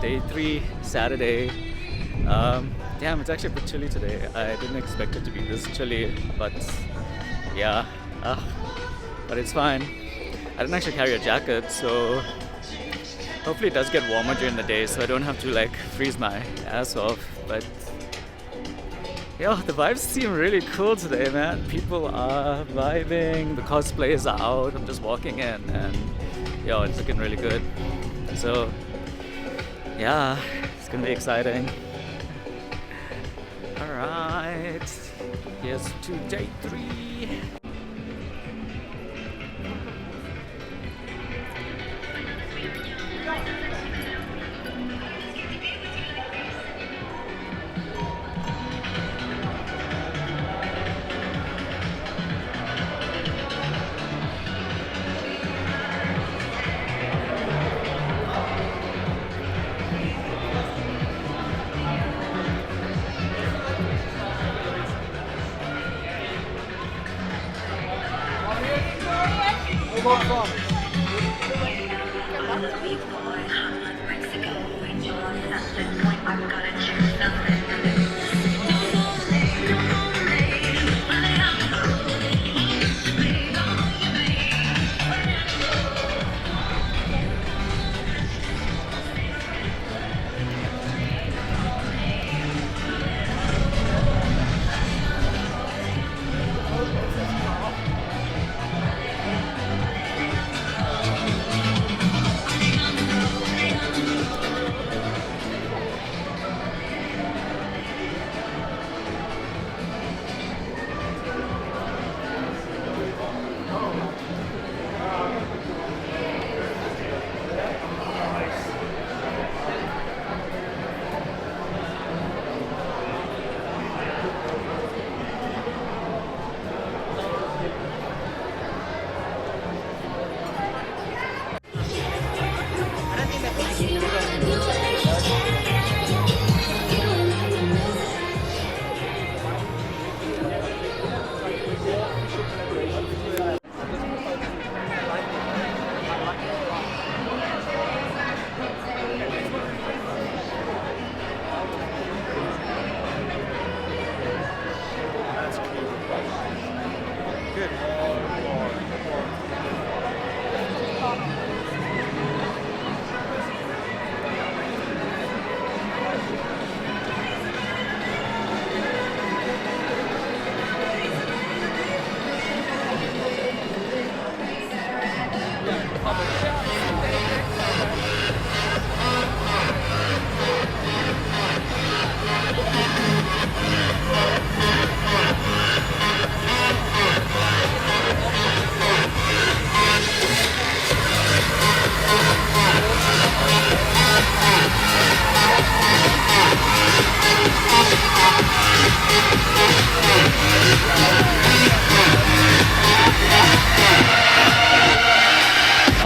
day 3, Saturday. Damn, it's actually a bit chilly today. I didn't expect it to be this chilly, but yeah, but it's fine. I didn't actually carry a jacket, so hopefully it does get warmer during the day so I don't have to like freeze my ass off. But yeah, the vibes seem really cool today, man. People are vibing, the cosplayers are out. I'm just walking in and yo, it's looking really good. So yeah, it's gonna be exciting. Alright, here's to day 3.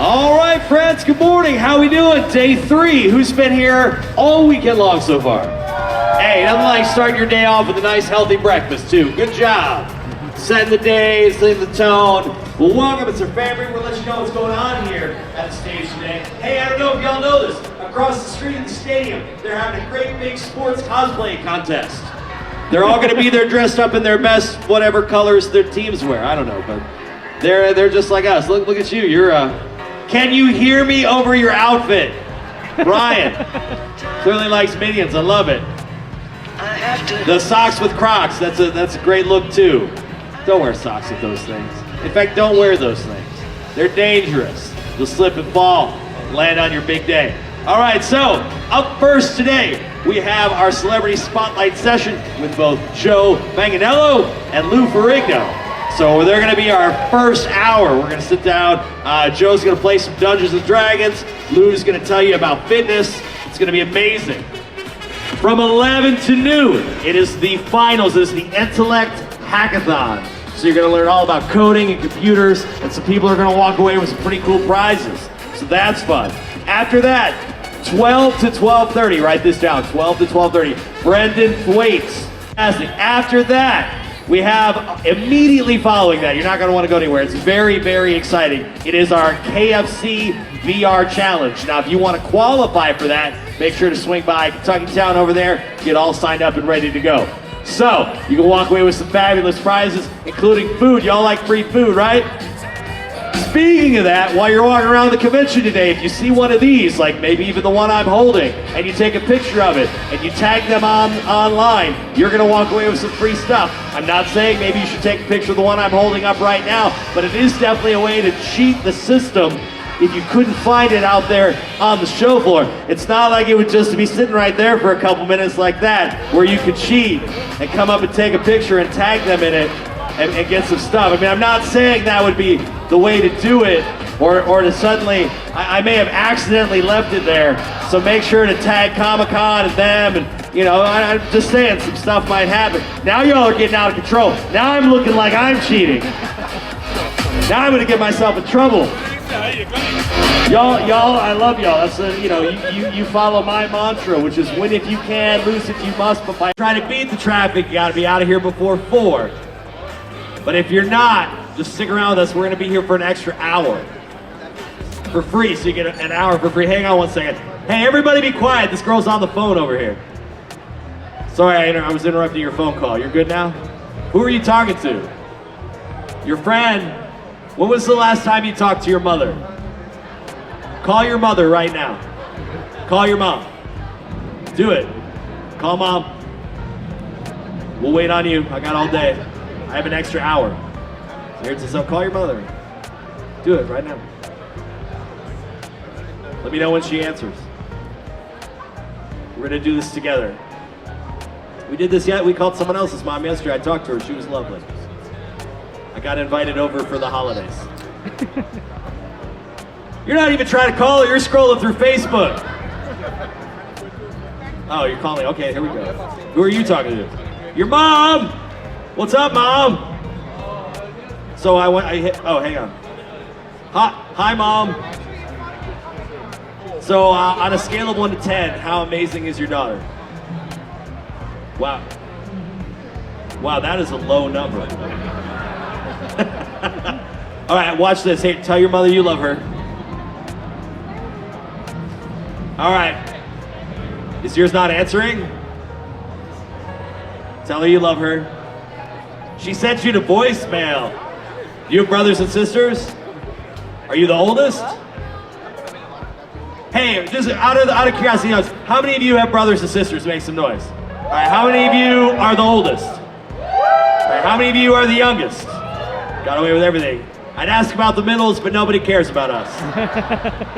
All right, friends, good morning. How we doing? Day 3. Who's been here all weekend long so far? Hey, nothing like starting your day off with a nice healthy breakfast too. Good job. Setting the day, setting the tone. Well, welcome. It's our family. We'll let you know what's going on here at the stage today. Hey, I don't know if y'all know this. Across the street at the stadium, they're having a great big sports cosplay contest. They're all going to be there dressed up in their best whatever colors their teams wear. I don't know, but they're just like us. Look at you. You're Can you hear me over your outfit? Brian clearly likes Minions. I love it. The socks with Crocs. That's a great look too. Don't wear socks with those things. In fact, don't wear those things. They're dangerous. You'll slip and fall, land on your big day. All right, so up first today, we have our celebrity spotlight session with both Joe Manganiello and Lou Ferrigno. So they're gonna be our first hour. We're gonna sit down. Joe's gonna play some Dungeons and Dragons. Lou's gonna tell you about fitness. It's gonna be amazing. From 11 to noon, it is the finals. It is the Intellect Hackathon. So you're gonna learn all about coding and computers, and some people are gonna walk away with some pretty cool prizes. So that's fun. After that, 12 to 12:30, write this down, 12 to 12:30, Brendan Thwaites. After that, we have immediately following that, you're not gonna wanna go anywhere, it's very, very exciting. It is our KFC VR challenge. Now, if you wanna qualify for that, make sure to swing by Kentucky Town over there, get all signed up and ready to go. So, you can walk away with some fabulous prizes, including food. Y'all like free food, right? Speaking of that, while you're walking around the convention today, if you see one of these, like maybe even the one I'm holding, and you take a picture of it, and you tag them online, you're gonna walk away with some free stuff. I'm not saying maybe you should take a picture of the one I'm holding up right now, but it is definitely a way to cheat the system if you couldn't find it out there on the show floor. It's not like it would just be sitting right there for a couple minutes like that, where you could cheat and come up and take a picture and tag them in it and get some stuff. I mean, I'm not saying that would be the way to do it, or to suddenly, I may have accidentally left it there, so make sure to tag Comic-Con and them, and you know, I'm just saying some stuff might happen. Now y'all are getting out of control. Now I'm looking like I'm cheating. Now I'm gonna get myself in trouble. Y'all, I love y'all. That's you follow my mantra, which is win if you can, lose if you must, but by trying to beat the traffic, you gotta be out of here before 4. But if you're not, just stick around with us. We're gonna be here for an extra hour for free, so you get an hour for free. Hang on one second. Hey, everybody be quiet. This girl's on the phone over here. Sorry, I was interrupting your phone call. You're good now? Who are you talking to? Your friend. When was the last time you talked to your mother? Call your mother right now. Call your mom. Do it. Call mom. We'll wait on you. I got all day. I have an extra hour. So call your mother. Do it right now. Let me know when she answers. We're gonna do this together. We did this yet. We called someone else's mom yesterday. I talked to her. She was lovely. I got invited over for the holidays. You're not even trying to call her. You're scrolling through Facebook. Oh, you're calling. Okay, here we go. Who are you talking to? Your mom. What's up, mom? So I hit, oh, hang on. Hi, mom. So on a scale of 1 to 10, how amazing is your daughter? Wow. Wow, that is a low number. All right, watch this. Hey, tell your mother you love her. All right. Is yours not answering? Tell her you love her. She sent you to voicemail. You have brothers and sisters? Are you the oldest? Hey, just out of curiosity, how many of you have brothers and sisters? Make some noise. All right, how many of you are the oldest? All right, how many of you are the youngest? Got away with everything. I'd ask about the middles, but nobody cares about us.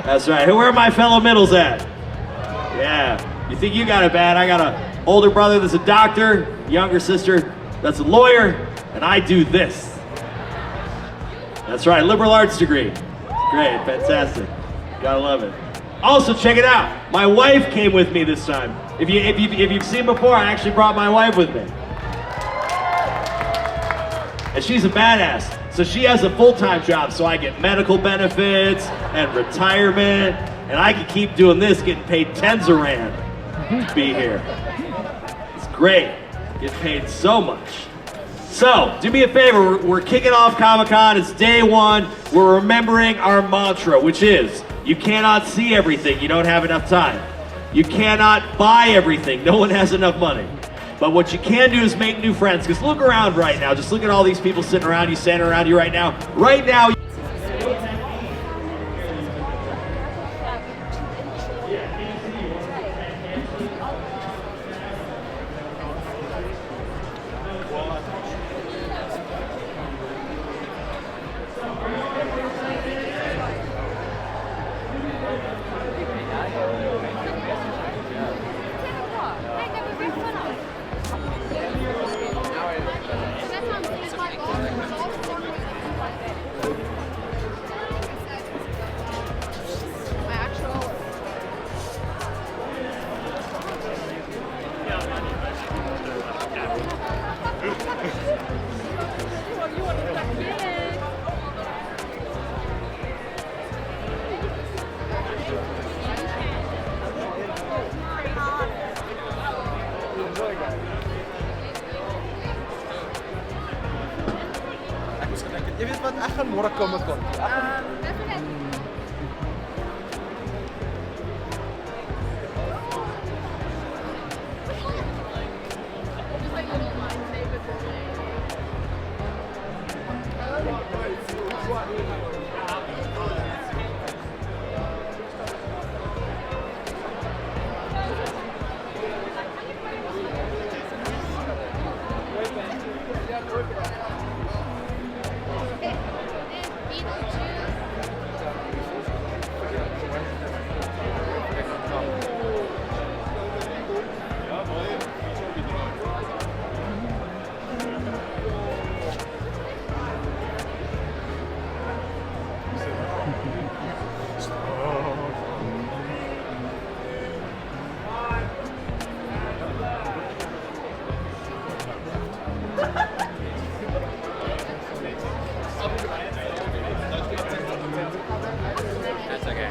That's right. Where are my fellow middles at? Yeah. You think you got it bad? I got an older brother that's a doctor, younger sister that's a lawyer, and I do this. That's right, liberal arts degree. Great, fantastic. Gotta love it. Also, check it out. My wife came with me this time. If you've seen before, I actually brought my wife with me. And she's a badass. So she has a full-time job, so I get medical benefits and retirement, and I can keep doing this, getting paid tens of rand to be here. It's great. Get paid so much. So, do me a favor, we're kicking off Comic-Con, it's day 1, we're remembering our mantra, which is, you cannot see everything, you don't have enough time. You cannot buy everything, no one has enough money. But what you can do is make new friends, because look around right now, just look at all these people sitting around you, standing around you right now. Right now, Jy weet wat, ek gaan môre Comic-Con. That's okay.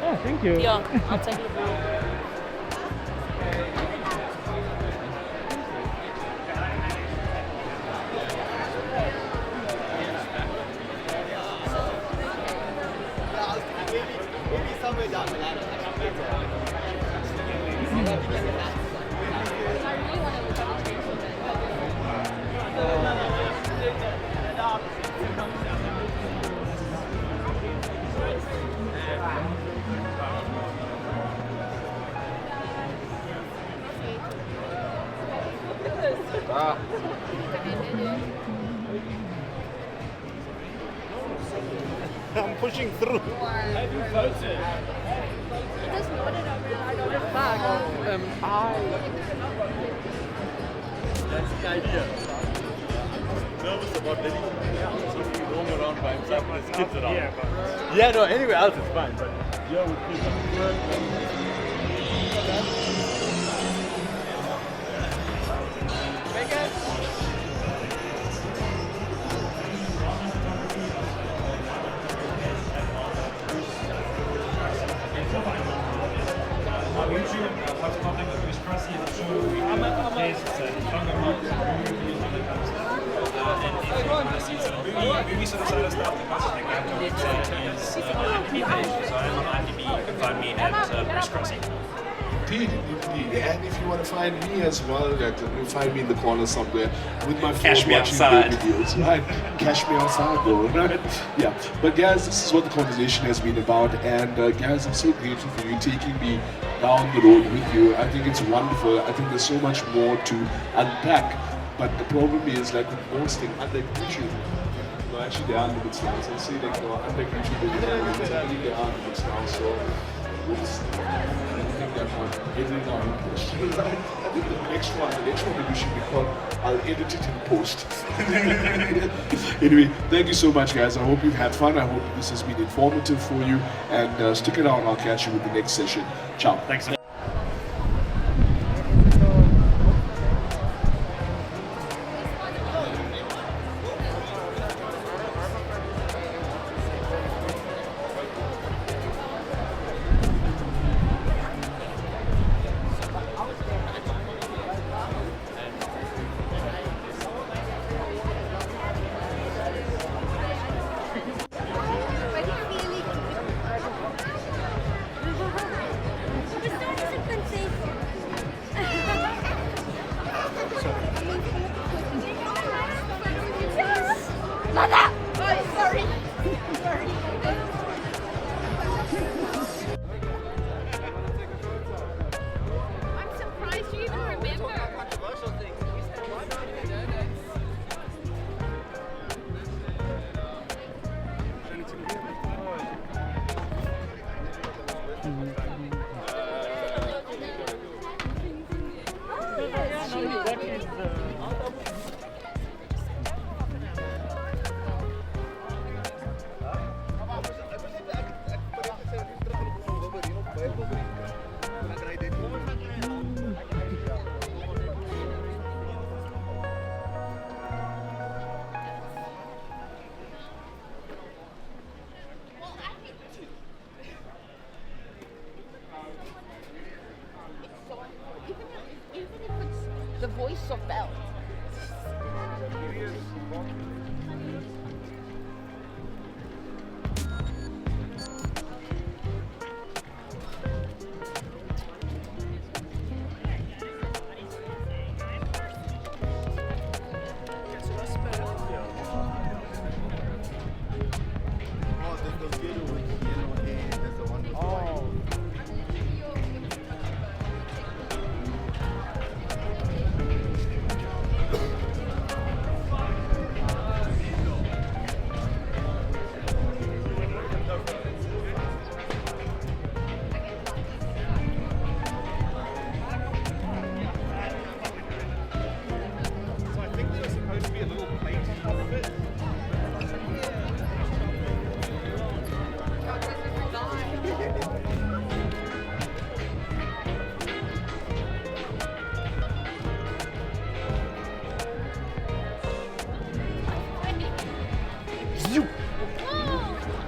Oh, thank you. Yeah, I'll take it. I'm pushing through. Have you voted? That's the idea. Nervous about letting somebody roam around by himself with his kids around. Yeah, no, anywhere else it's fine, but yeah, with kids Indeed. And if you want to find me as well, you'll find me in the corner somewhere with my phone Cash me watching outside. videos, right? Cash me outside, bro, right? Yeah. But guys, this is what the conversation has been about, and guys, I'm so grateful for you taking me down the road with you. I think it's wonderful. I think there's so much more to unpack. But the problem is, like with most things, unlike YouTube, no, actually there are limits now. So I say like, unlike YouTube, there are limits now. So oops. I think that one editing our English. I think the next one that we should be called, I'll edit it in post. Anyway, thank you so much, guys. I hope you've had fun. I hope this has been informative for you. And stick it out. I'll catch you with the next session. Ciao. Thanks. The voice of Belle.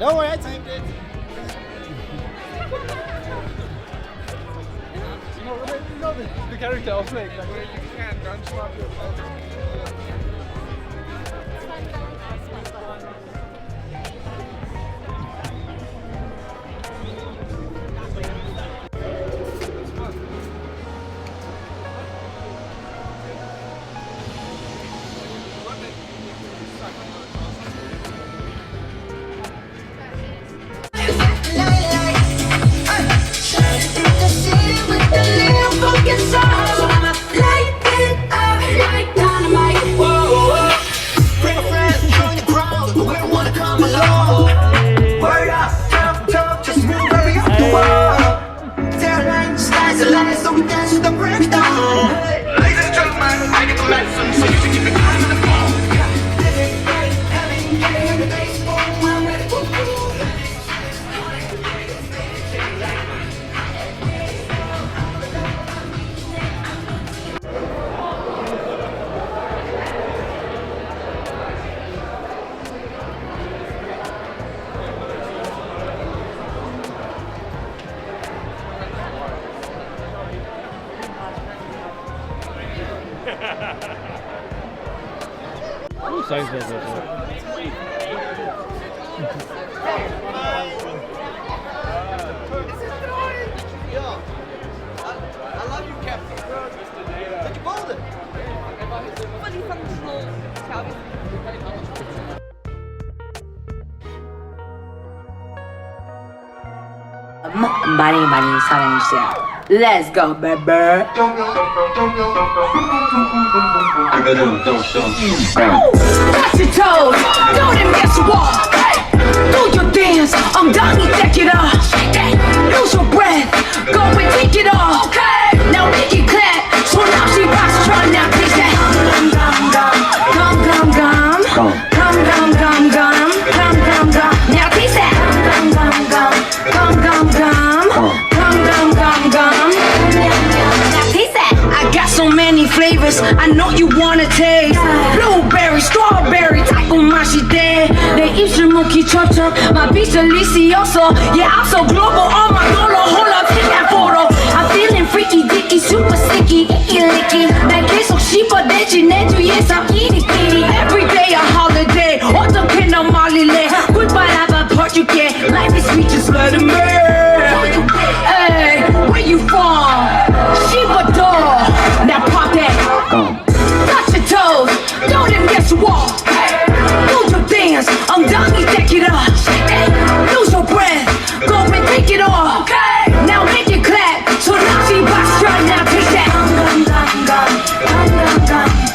Don't worry, I timed it. You know the character I was playing, like where you can't run swap your Size is it? I love you, Captain. Did you bold it? Fully functional Calvin. 많이 많이 사랑해주세요. Let's go, baby. Touch your toes, don't even miss a wall. Do your dance, 엉덩이 take it off. Lose your breath, go and take it off. Now make it clap, 손 없이 박수 쳐. Now please say gum gum gum gum gum gum gum gum gum gum gum. Now please say gum gum gum gum gum gum gum gum gum gum. Now please say I got so many flavors, I know you wanna taste. Blueberry, strawberry, 달콤 맛이 돼. 내 입술 묵히 첩첩, my beach delicioso. Yeah, I'm so global, all my dollar, hold up, take that photo. I'm feeling freaky, dicky, super sticky, icky, licky. 난 계속 씹어대지 내 뒤에서 이리끼리. Every day a holiday, 어떻게 너 말릴래? 꿀바라봐 퍼줄게, life is sweet, just let it burn. Hey, where you from? 씹어둬, now pop that. Touch your toes, don't even guess you walk. Do your dance, 엉덩이 take it up. Lose your breath, go and take it off. Now make it clap, 손 없이 박수 쳐. Now take that. Gum gum gum gum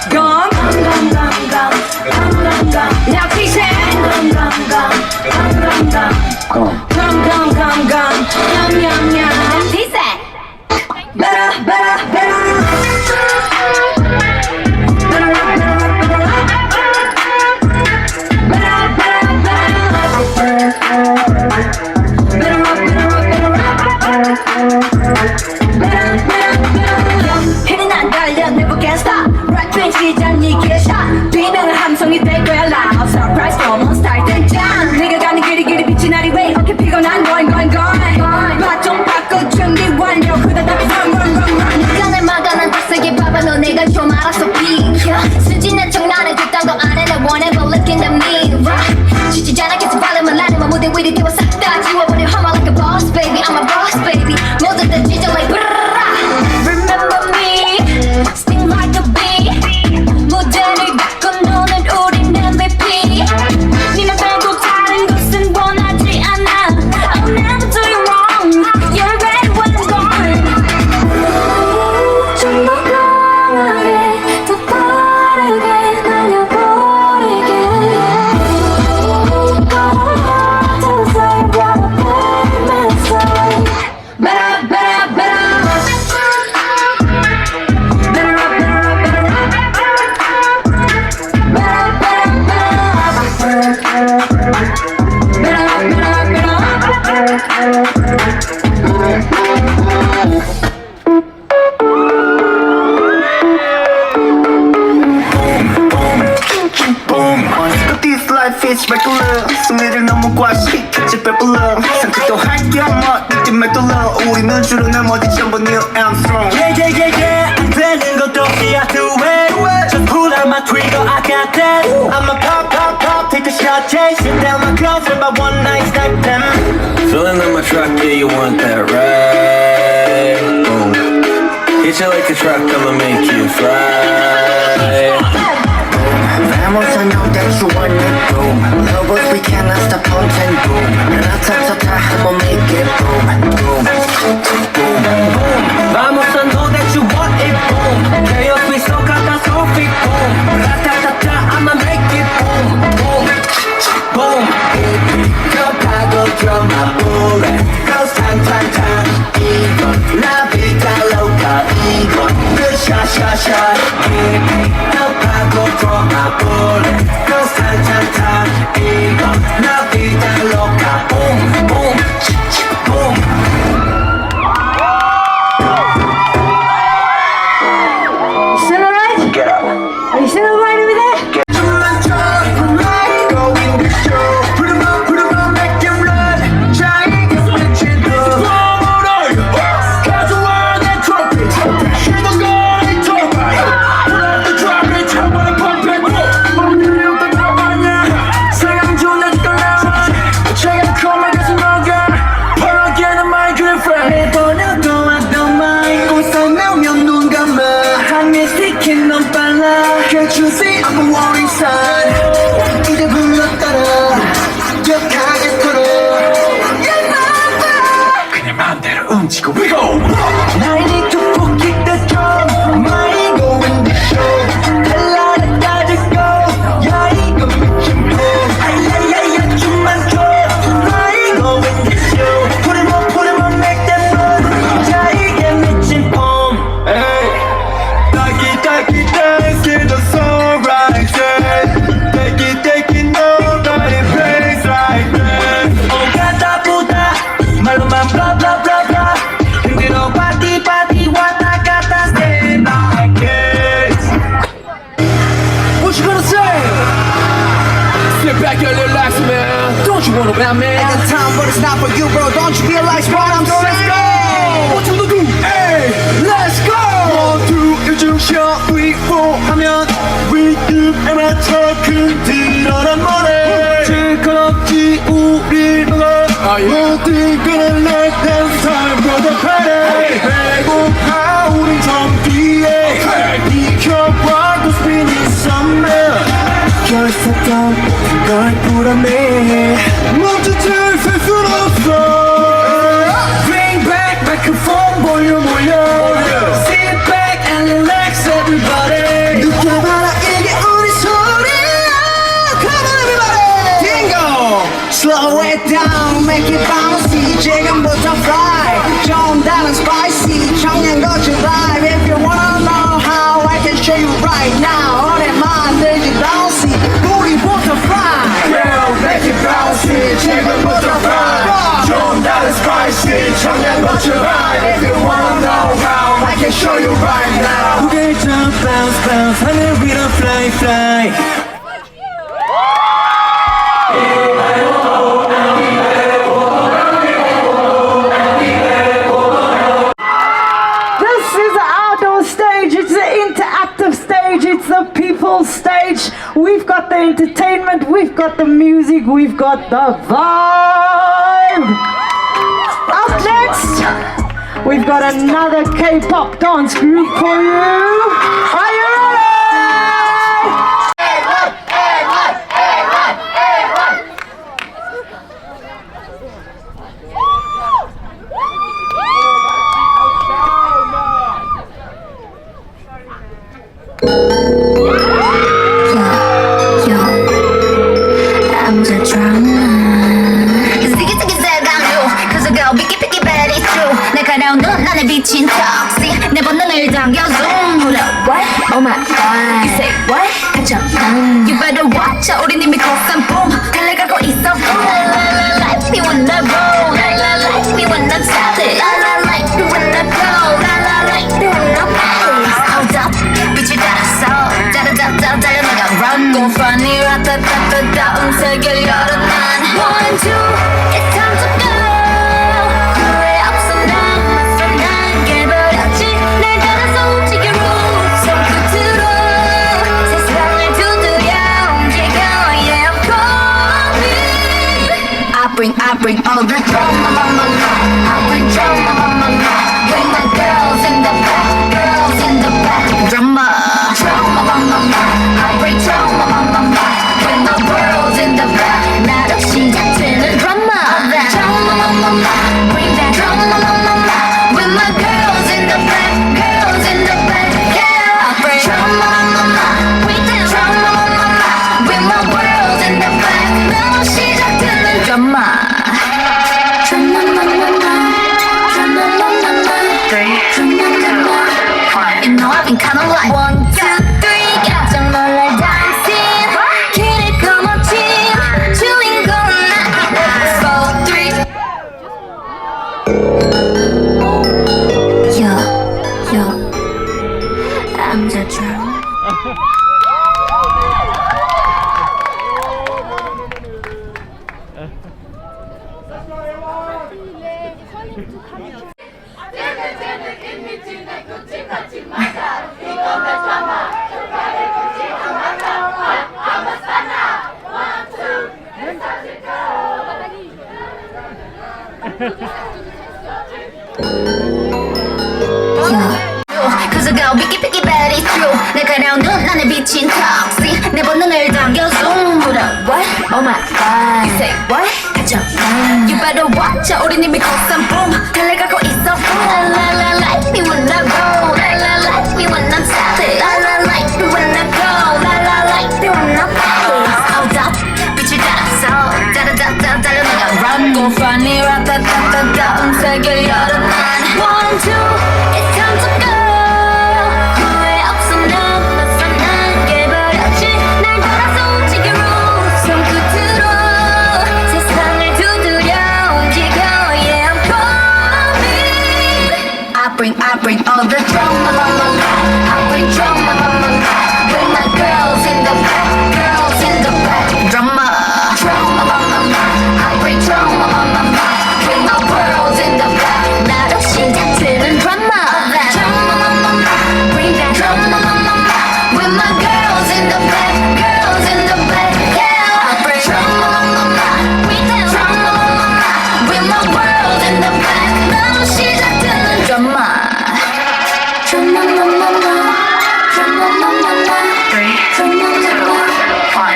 gum gum gum gum gum gum. Now take that. Gum gum gum gum gum gum gum. Yum yum yum. Take that. Better, better, better. 힘이 난 달려 never can stop 랩 시장 이게 샷 뒤는 함성이 될 거야 loud surprise come on start 등장 네가 가는 길이 빛이 나리 왜 어깨 피곤한 going 맛 좀 바꿔 준비 완료 그다 다 run 스펙ул러 승리를 너무 과시켰지 빼불러 산책도 할게 없어 느낌 맥돌러 우리는 주로 나머지 전부 Neil Armstrong 안 되는 것도 없이 I do it Just pull out my trigger I got that I'ma pop take a shot chase it down my clothes and my one night stand them Feeling in my truck yeah you want that right boom hit you like a truck I'ma make you fly Vamos, I know that you want it, boom Lovers, we cannot stop punching, boom Ra-ta-ta-ta, I'ma make it, boom Boom, boom, boom Vamos, I know that you want it, boom Chaos, we so catastrophic, boom Ra-ta-ta-ta, I'ma make it, boom Boom, boom 급하고 drama, bullet Goes time, 이건 La vida loca, 이건 shot 급하고 drama, bullet Goes time 이건 La vida loca, boom, boom, boom You still alright? Get up Are you still alright over there? Can't you see I'm a warring son 이제 불렀다라 기억하게 끌어 그냥 마음대로 움직여 We go I need to forget the drum My go in the show 달라를 가지고 야 이거 미친 거 아야야야 춤만 춰 I go in the show Put him on, make them run 야 이게 미친 봄 Taki dance to the sunrise Take it, nobody plays like that 오가다 보다 말로만 blah blah blah blah 힘들어 party 왔다 갔다 stay like it What you gonna say? Sit back and relax man Don't you wanna bet man? I got time but it's not for you bro Don't you realize what I'm saying? Let's go! What you gonna do? Hey, let's go! 1, 2, 1중 we fall 하면 위급에만 큰 드러난 머리 칠 건 없지 우리 누가 모든 그는 let them time for the party 배고파 우린 좀 뒤에 비켜봐 cause we need some milk 결석던 걸 불안해 멈추지 쓸순 없어 Bring back microphone 볼륨 올려 Sit back and relax everybody 느껴봐라 이게 우리 소리야 Come on everybody Dingo Slow it down make it bouncy 지금부터 fly 좀 다른 spicy 청양고추 vibe If you wanna know how I can show you right now 오랜만 들지 bouncy 우리부터 fly Girl make it bouncy 지금부터 fly 좀 다른 spicy 청양고추 vibe If you wanna know how I can show you right now 고개 좀 bounce 하늘 위로 fly This is the outdoor stage, it's the interactive stage, it's the people's stage. We've got the entertainment, we've got the music, we've got the vibe. Up next, we've got another K-pop dance group for you. Are you ready? I'm just drama. Ziggy ziggy zag I'm you. Cause a girl picky picky bad it's true. 날카로운 눈 안에 비친 턱시 내 본능을 당겨 zoom. Hold up, what? Oh my god. You say what? 가져. You better watch out. 우린 이미 고산 boom. 달려가고 있어. Like me when I roll. Like me when I stop it. Like me when I go. Like me when I pace. Hold up. 빛을 따라서. 짜라짜라 달려나가 run. Go funny. 라따따따따. 음색을 bring all the drama, I bring drama, with my girls in the back, girls in the back. Drama, I bring drama, with my girls in the back. 나로 시작되는 drama, bring that drama, with my girls in the back, girls in the back. Yeah, I bring drama, bring that drama, with my girls in the back. 나로 시작되는 drama. You know I've been kinda like 1, 2, 3 깜짝 놀랄 dancing 길을 거머쥔 주인공은 나 4, 3 Yo, I'm the drum. Cause I got picky picky bad it's true 날카로운 눈 안에 비친 toxic 내 본능을 당겨 zoom What? Oh my god You say what? 가져 You better watch out 우린 이미 걷산 boom 달려가고 있어 boom La la like me when I go La la like me when I'm savage La la like me when I go La la like me when I'm fast Out up 빛을 따라서 따라따따 달려나가 Run go funny 라따따따따 음색을 열어 난 1, 2 It's time to go 후회 없어 난 맞서 난 깨버렸지 날 따라서 움직여 손끝으로 세상을 두드려 움직여 Yeah I'm coming I bring all the drama I bring drama with my girls in the back girls in the back drama I bring drama with my girls in the back 나로 시작되는 drama bring that drama with my girls in the back girls in the back yeah I bring drama bring that drama with my girls in the back 나로 시작되는 drama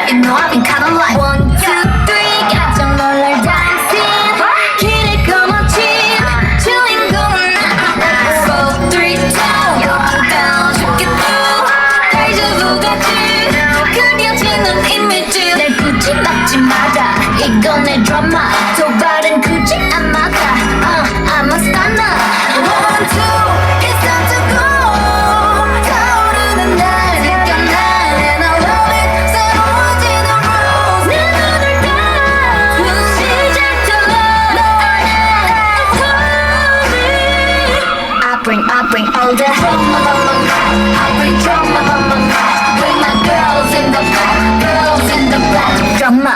You know I've been kinda like 1, 2, 3 깜짝 놀랄 dancing 길을 거머쥔 주인공은 나 4, 3, 2 down 죽게 through 데자부 같이 그려지는 이미지 날 굳이 막지 마라 이건 내 드라마 도발은 굳이 안 막아 I'm a stunner 1, 2 It's time to go 타오르는 날 느껴 날 And I love it 새로워지는 rules 내 눈을 따라 시작되는 It's coming I bring all the drama I bring drama with my girls in the back girls in the back drama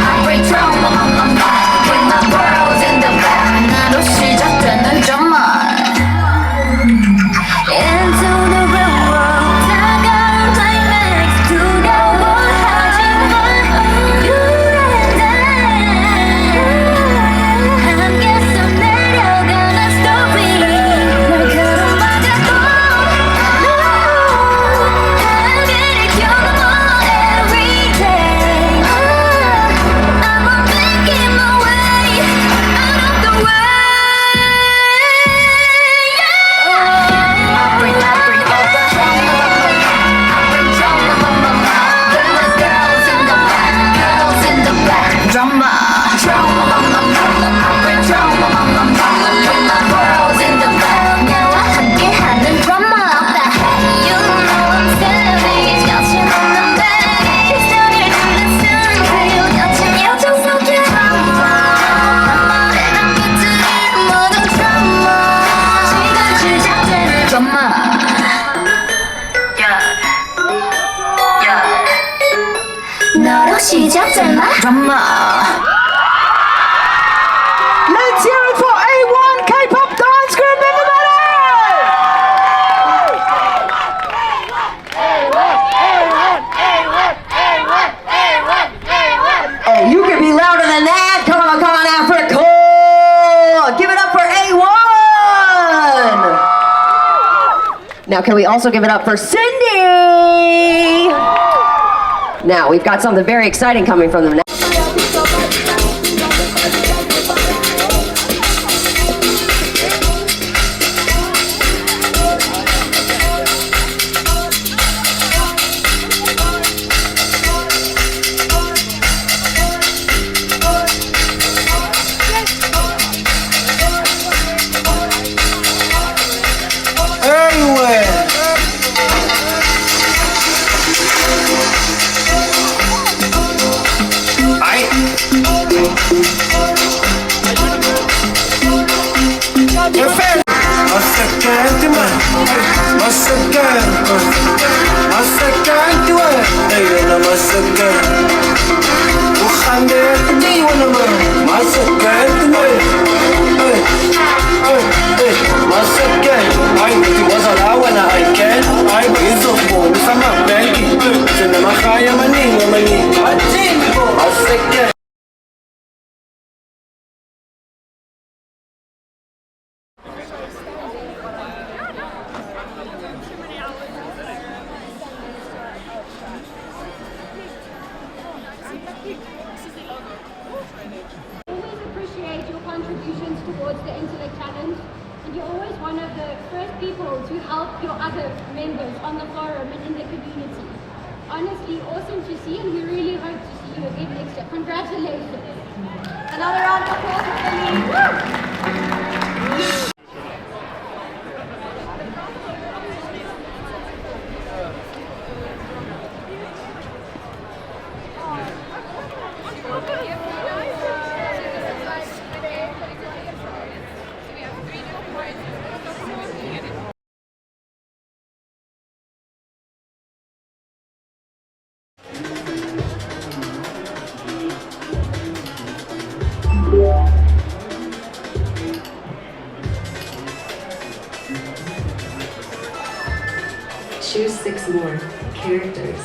I bring drama with my girls in the back 나로 시작되는 drama Into the real world 다가올 climax 두려워하지 마 You and I 함께서 내려가는 story 날카로운 바다도 한계를 겨누어 every day I'm making my way out of the way I bring all the drama I bring drama with my girls in the back girls in the back drama I bring drama with my girls in the back 나와 함께하는 drama You know I'm savage 여친없는 baby histori를 둘러싼 그리고 여친 여정 속에 내가 삐뚤인 모든 drama 지금 시작되는 drama 너로 시작되는 drama Let's hear it for A1 K-pop dance group, everybody! Hey, you can be louder than that. Now, can we also give it up for Cindy? Now, we've got something very exciting coming from them now. Contributions towards the intellect challenge, and you're always one of the first people to help your other members on the forum and in the community. Honestly, awesome to see, and we really hope to see you again next year. Congratulations. Another round of applause for Billy. Choose 6 more characters.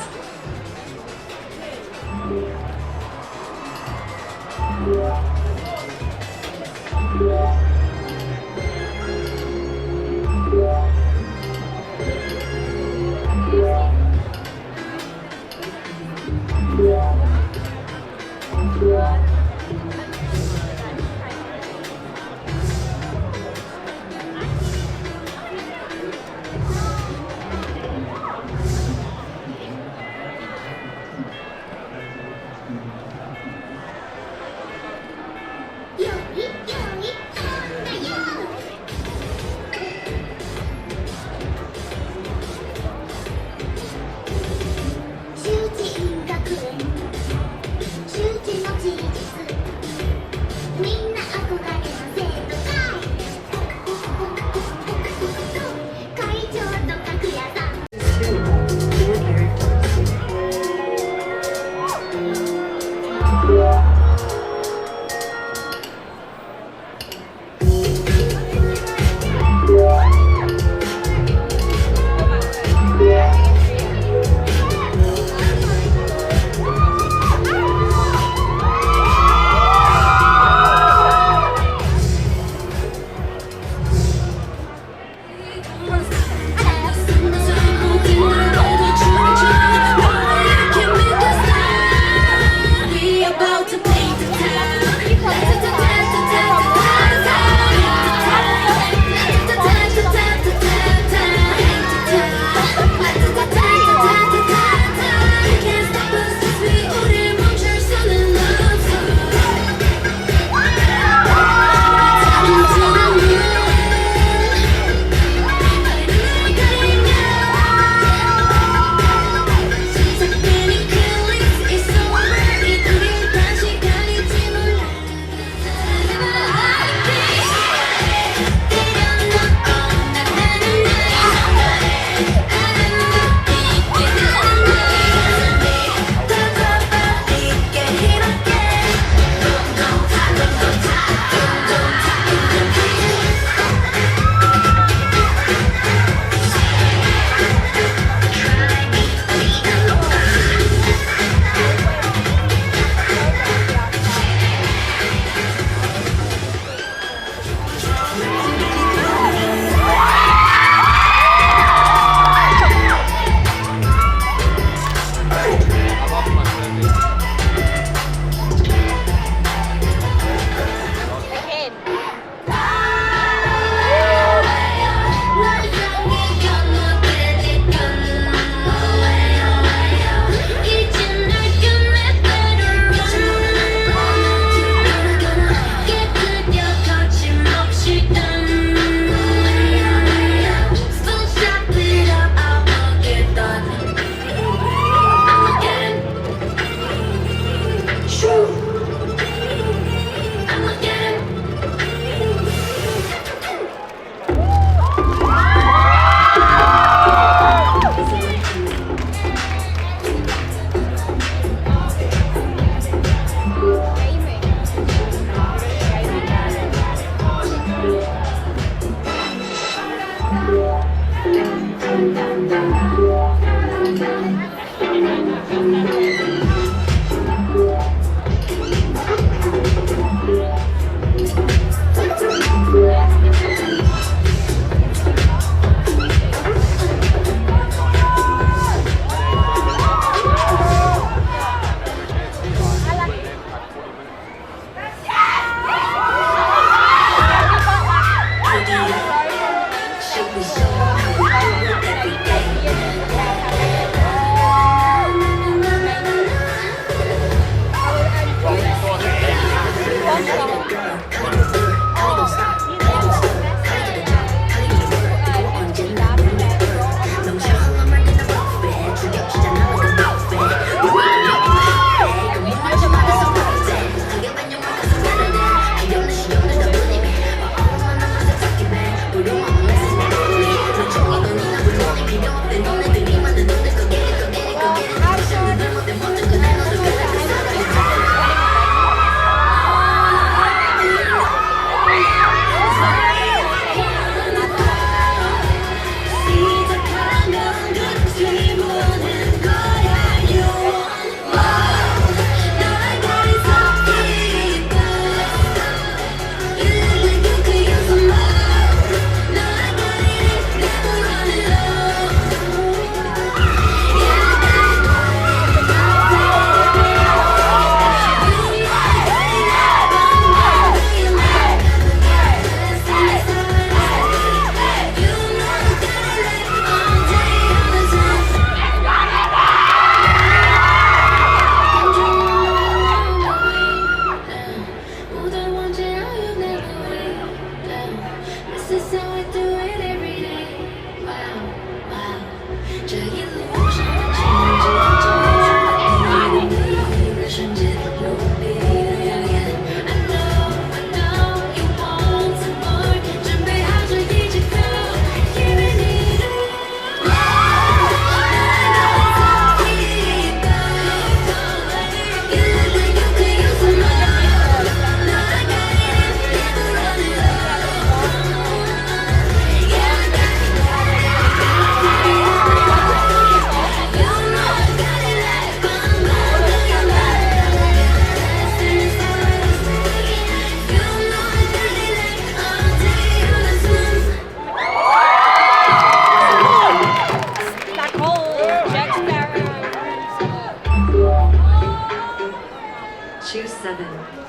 Choose 7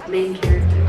main characters.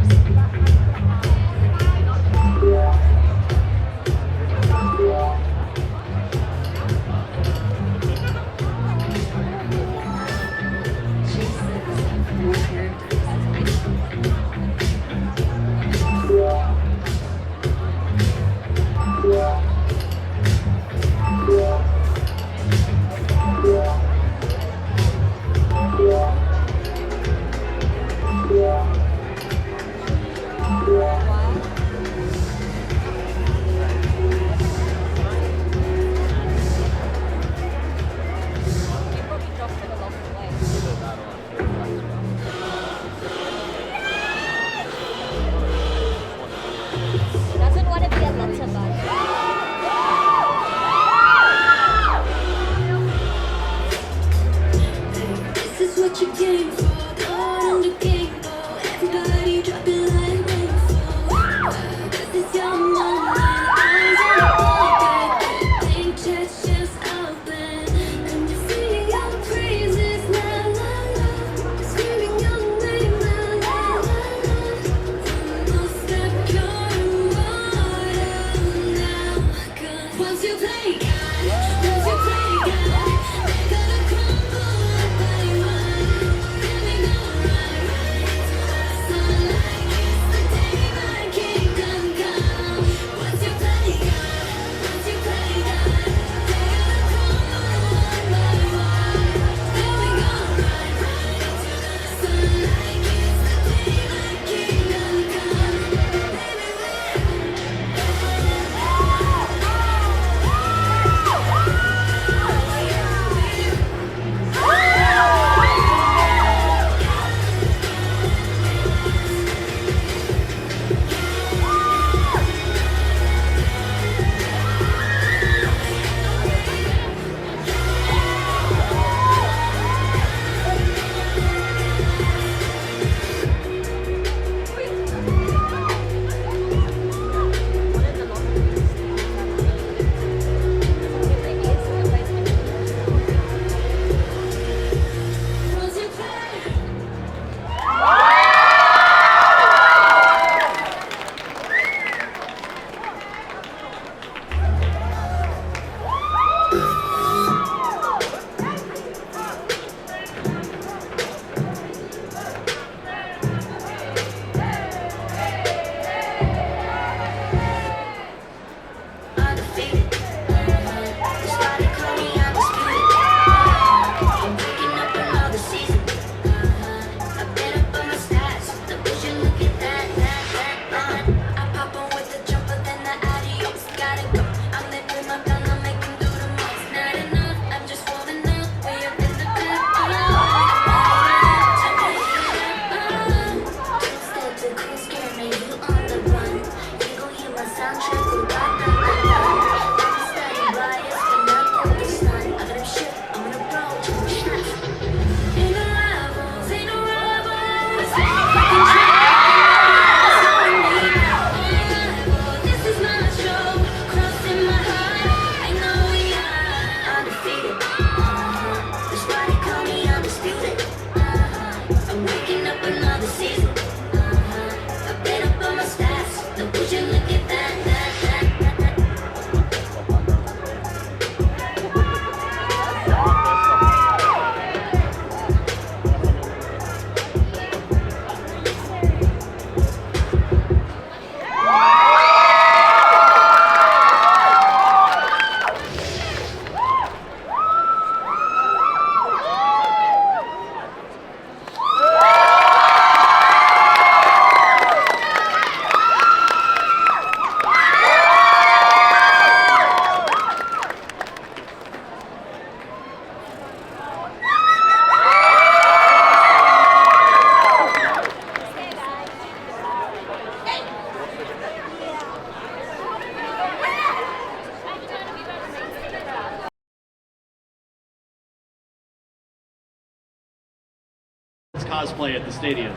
cosplay at the stadium.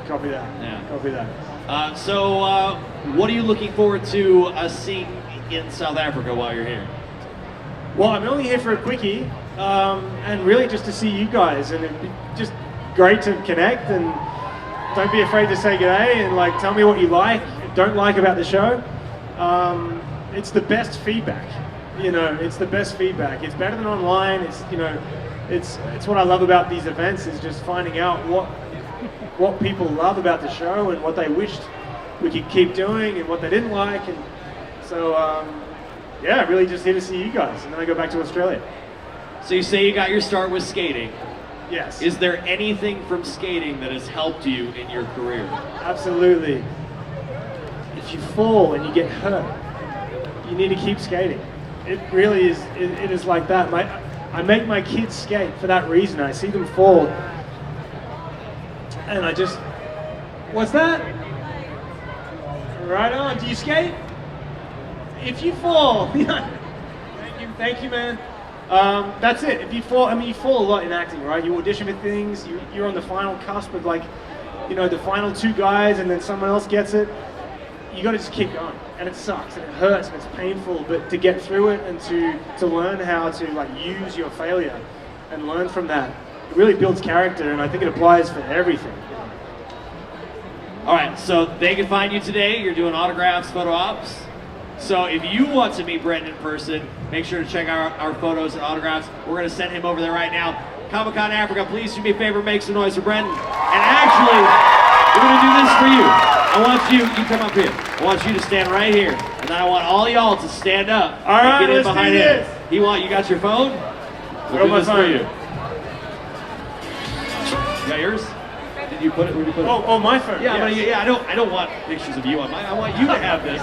Copy that. Yeah. Copy that. So, what are you looking forward to seeing in South Africa while you're here? Well, I'm only here for a quickie, and really just to see you guys, and it'd be just great to connect, and don't be afraid to say g'day, and like tell me what you like, don't like about the show. It's the best feedback, you know. It's the best feedback. It's better than online. It's, you know, it's what I love about these events, is just finding out what people love about the show and what they wished we could keep doing and what they didn't like. And so, yeah, really just here to see you guys, and then I go back to Australia. So you say you got your start with skating. Yes. Is there anything from skating that has helped you in your career? Absolutely. If you fall and you get hurt, you need to keep skating. It really is, it is like that. I make my kids skate for that reason. I see them fall, and I just, what's that? Right on. Do you skate? If you fall, thank you, man. That's it. If you fall, I mean, you fall a lot in acting, right? You audition for things. You're on the final cusp of, like, you know, the final two guys, and then someone else gets it. You got to just keep going, and it sucks, and it hurts, and it's painful. But to get through it and to learn how to, like, use your failure and learn from that, it really builds character, and I think it applies for everything. All right, so they can find you today. You're doing autographs, photo ops. So if you want to meet Brendan in person, make sure to check out our photos and autographs. We're going to send him over there right now. Comic-Con Africa, please do me a favor, make some noise for Brendan. And actually, we're going to do this for you. I want you come up here. I want you to stand right here. And then I want all y'all to stand up. All right, and get in let's behind do him. this. You got your phone? We'll do my this for phone. you. You got yours? Did you put it? Where did you put it? Oh, my phone. Yeah, yes. I don't want pictures of you on mine. I want you to have this.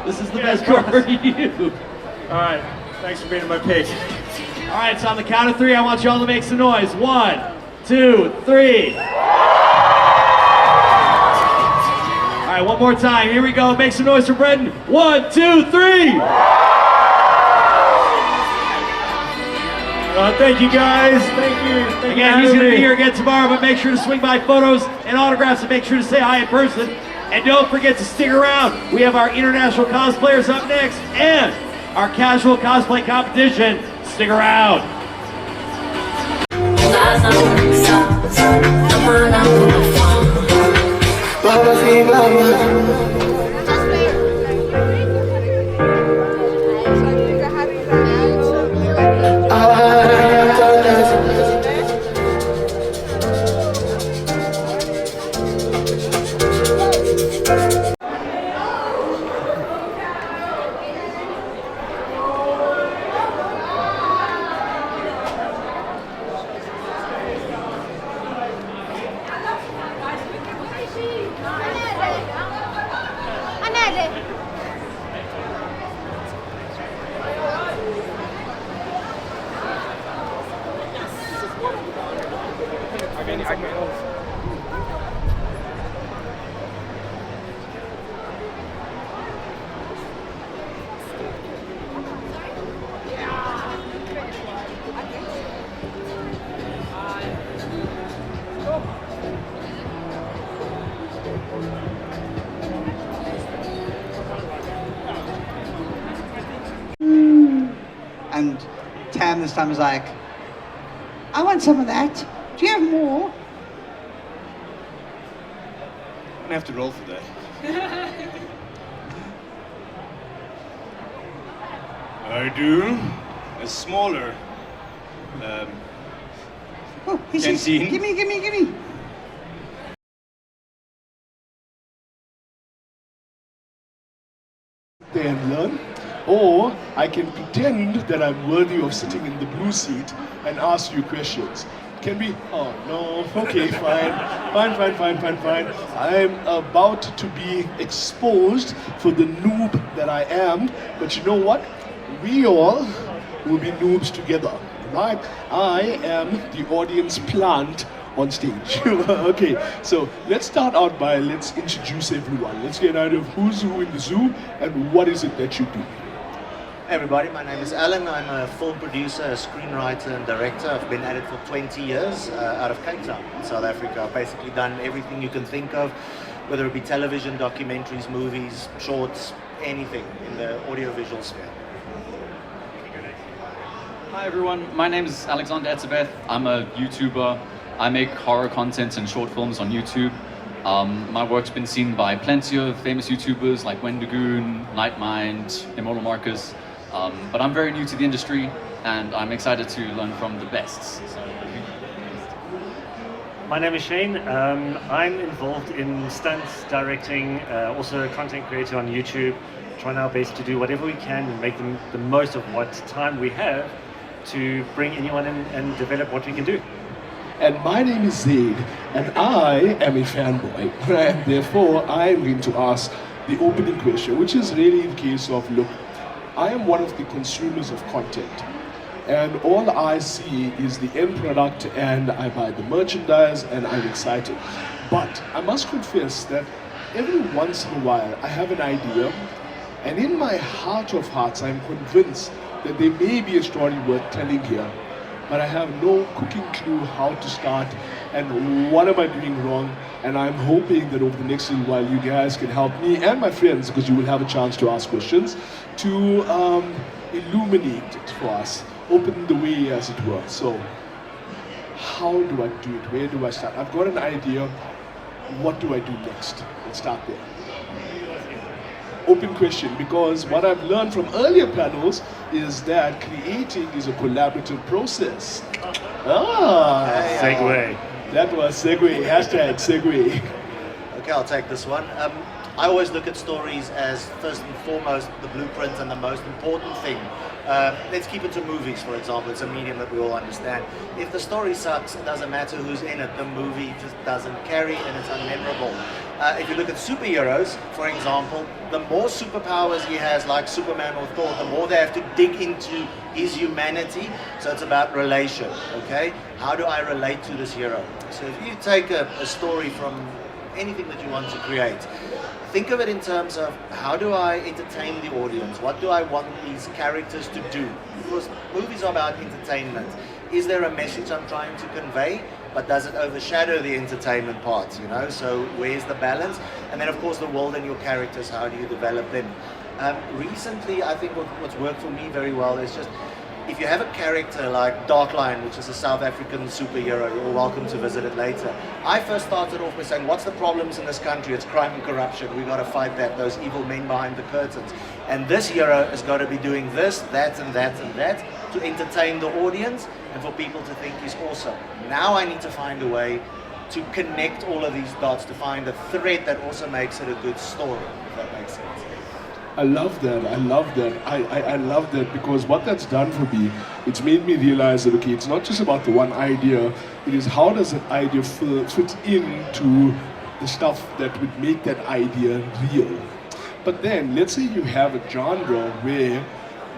This is the best part for you. All right. Thanks for being in my page. All right, so on the count of 3, I want you all to make some noise. 1, 2, 3. All right, one more time. Here we go. Make some noise for Brendan. 1, 2, 3. Thank you, guys. Thank you. Again, he's going to be here again tomorrow, but make sure to swing by photos and autographs, and make sure to say hi in person. And don't forget to stick around. We have our international cosplayers up next and our casual cosplay competition. Stick around. And Tam this time was like, I want some of that. Do you have more? I'm gonna have to roll for that. I do. A smaller Oh, he says, canteen. gimme. And learn, or I can pretend that I'm worthy of sitting in the blue seat and ask you questions. Can be, oh no, okay, fine. I'm about to be exposed for the noob that I am, but you know what? We all will be noobs together, right? I am the audience plant on stage. Okay, so let's start out by, let's introduce everyone. Let's get out of who's who in the zoo and what is it that you do. Hey everybody, my name is Alan. I'm a film producer, a screenwriter and director. I've been at it for 20 years out of Cape Town in South Africa. I've basically done everything you can think of, whether it be television, documentaries, movies, shorts, anything in the audiovisual sphere. Hi everyone, my name is Alexander Etzebeth. I'm a YouTuber. I make horror content and short films on YouTube. My work's been seen by plenty of famous YouTubers like Wendigoon, Nightmind, Immortal Marcus. But I'm very new to the industry and I'm excited to learn from the best. My name is Shane. I'm involved in stunts, directing, also a content creator on YouTube, trying our best to do whatever we can and make the most of what time we have to bring anyone in and develop what we can do. And my name is Zaid, and I am a fanboy, and therefore I am going to ask the opening question, which is really in case of, look, I am one of the consumers of content, and all I see is the end product, and I buy the merchandise, and I'm excited. But I must confess that every once in a while I have an idea, and in my heart of hearts I'm convinced that there may be a story worth telling here, but I have no cooking clue how to start and what am I doing wrong, and I'm hoping that over the next little while you guys can help me and my friends, because you will have a chance to ask questions, to illuminate it for us, open the way as it were. So how do I do it? Where do I start? I've got an idea. What do I do next? Let's start there. Open question, because what I've learned from earlier panels is that creating is a collaborative process. Segue. That was segue, hashtag segue. Okay, I'll take this one. I always look at stories as first and foremost the blueprint and the most important thing. Let's keep it to movies, for example. It's a medium that we all understand. If the story sucks, it doesn't matter who's in it. The movie just doesn't carry and it's unmemorable. If you look at superheroes, for example, the more superpowers he has, like Superman or Thor, the more they have to dig into his humanity. So it's about relation, okay? How do I relate to this hero? So if you take a story from anything that you want to create, think of it in terms of how do I entertain the audience? What do I want these characters to do? Because movies are about entertainment. Is there a message I'm trying to convey? But does it overshadow the entertainment part, you know? So where's the balance? And then of course the world and your characters, how do you develop them? Recently, I think what's worked for me very well is just, if you have a character like Dark Lion, which is a South African superhero, you're welcome to visit it later. I first started off by saying, what's the problems in this country? It's crime and corruption. We got to fight that, those evil men behind the curtains. And this hero has got to be doing this, that, and that, and that to entertain the audience and for people to think he's awesome. Now I need to find a way to connect all of these dots, to find a thread that also makes it a good story, if that makes sense. I love that. I love that. I love that, because what that's done for me, it's made me realize that, okay, it's not just about the one idea, it is how does that idea fit into the stuff that would make that idea real. But then, let's say you have a genre where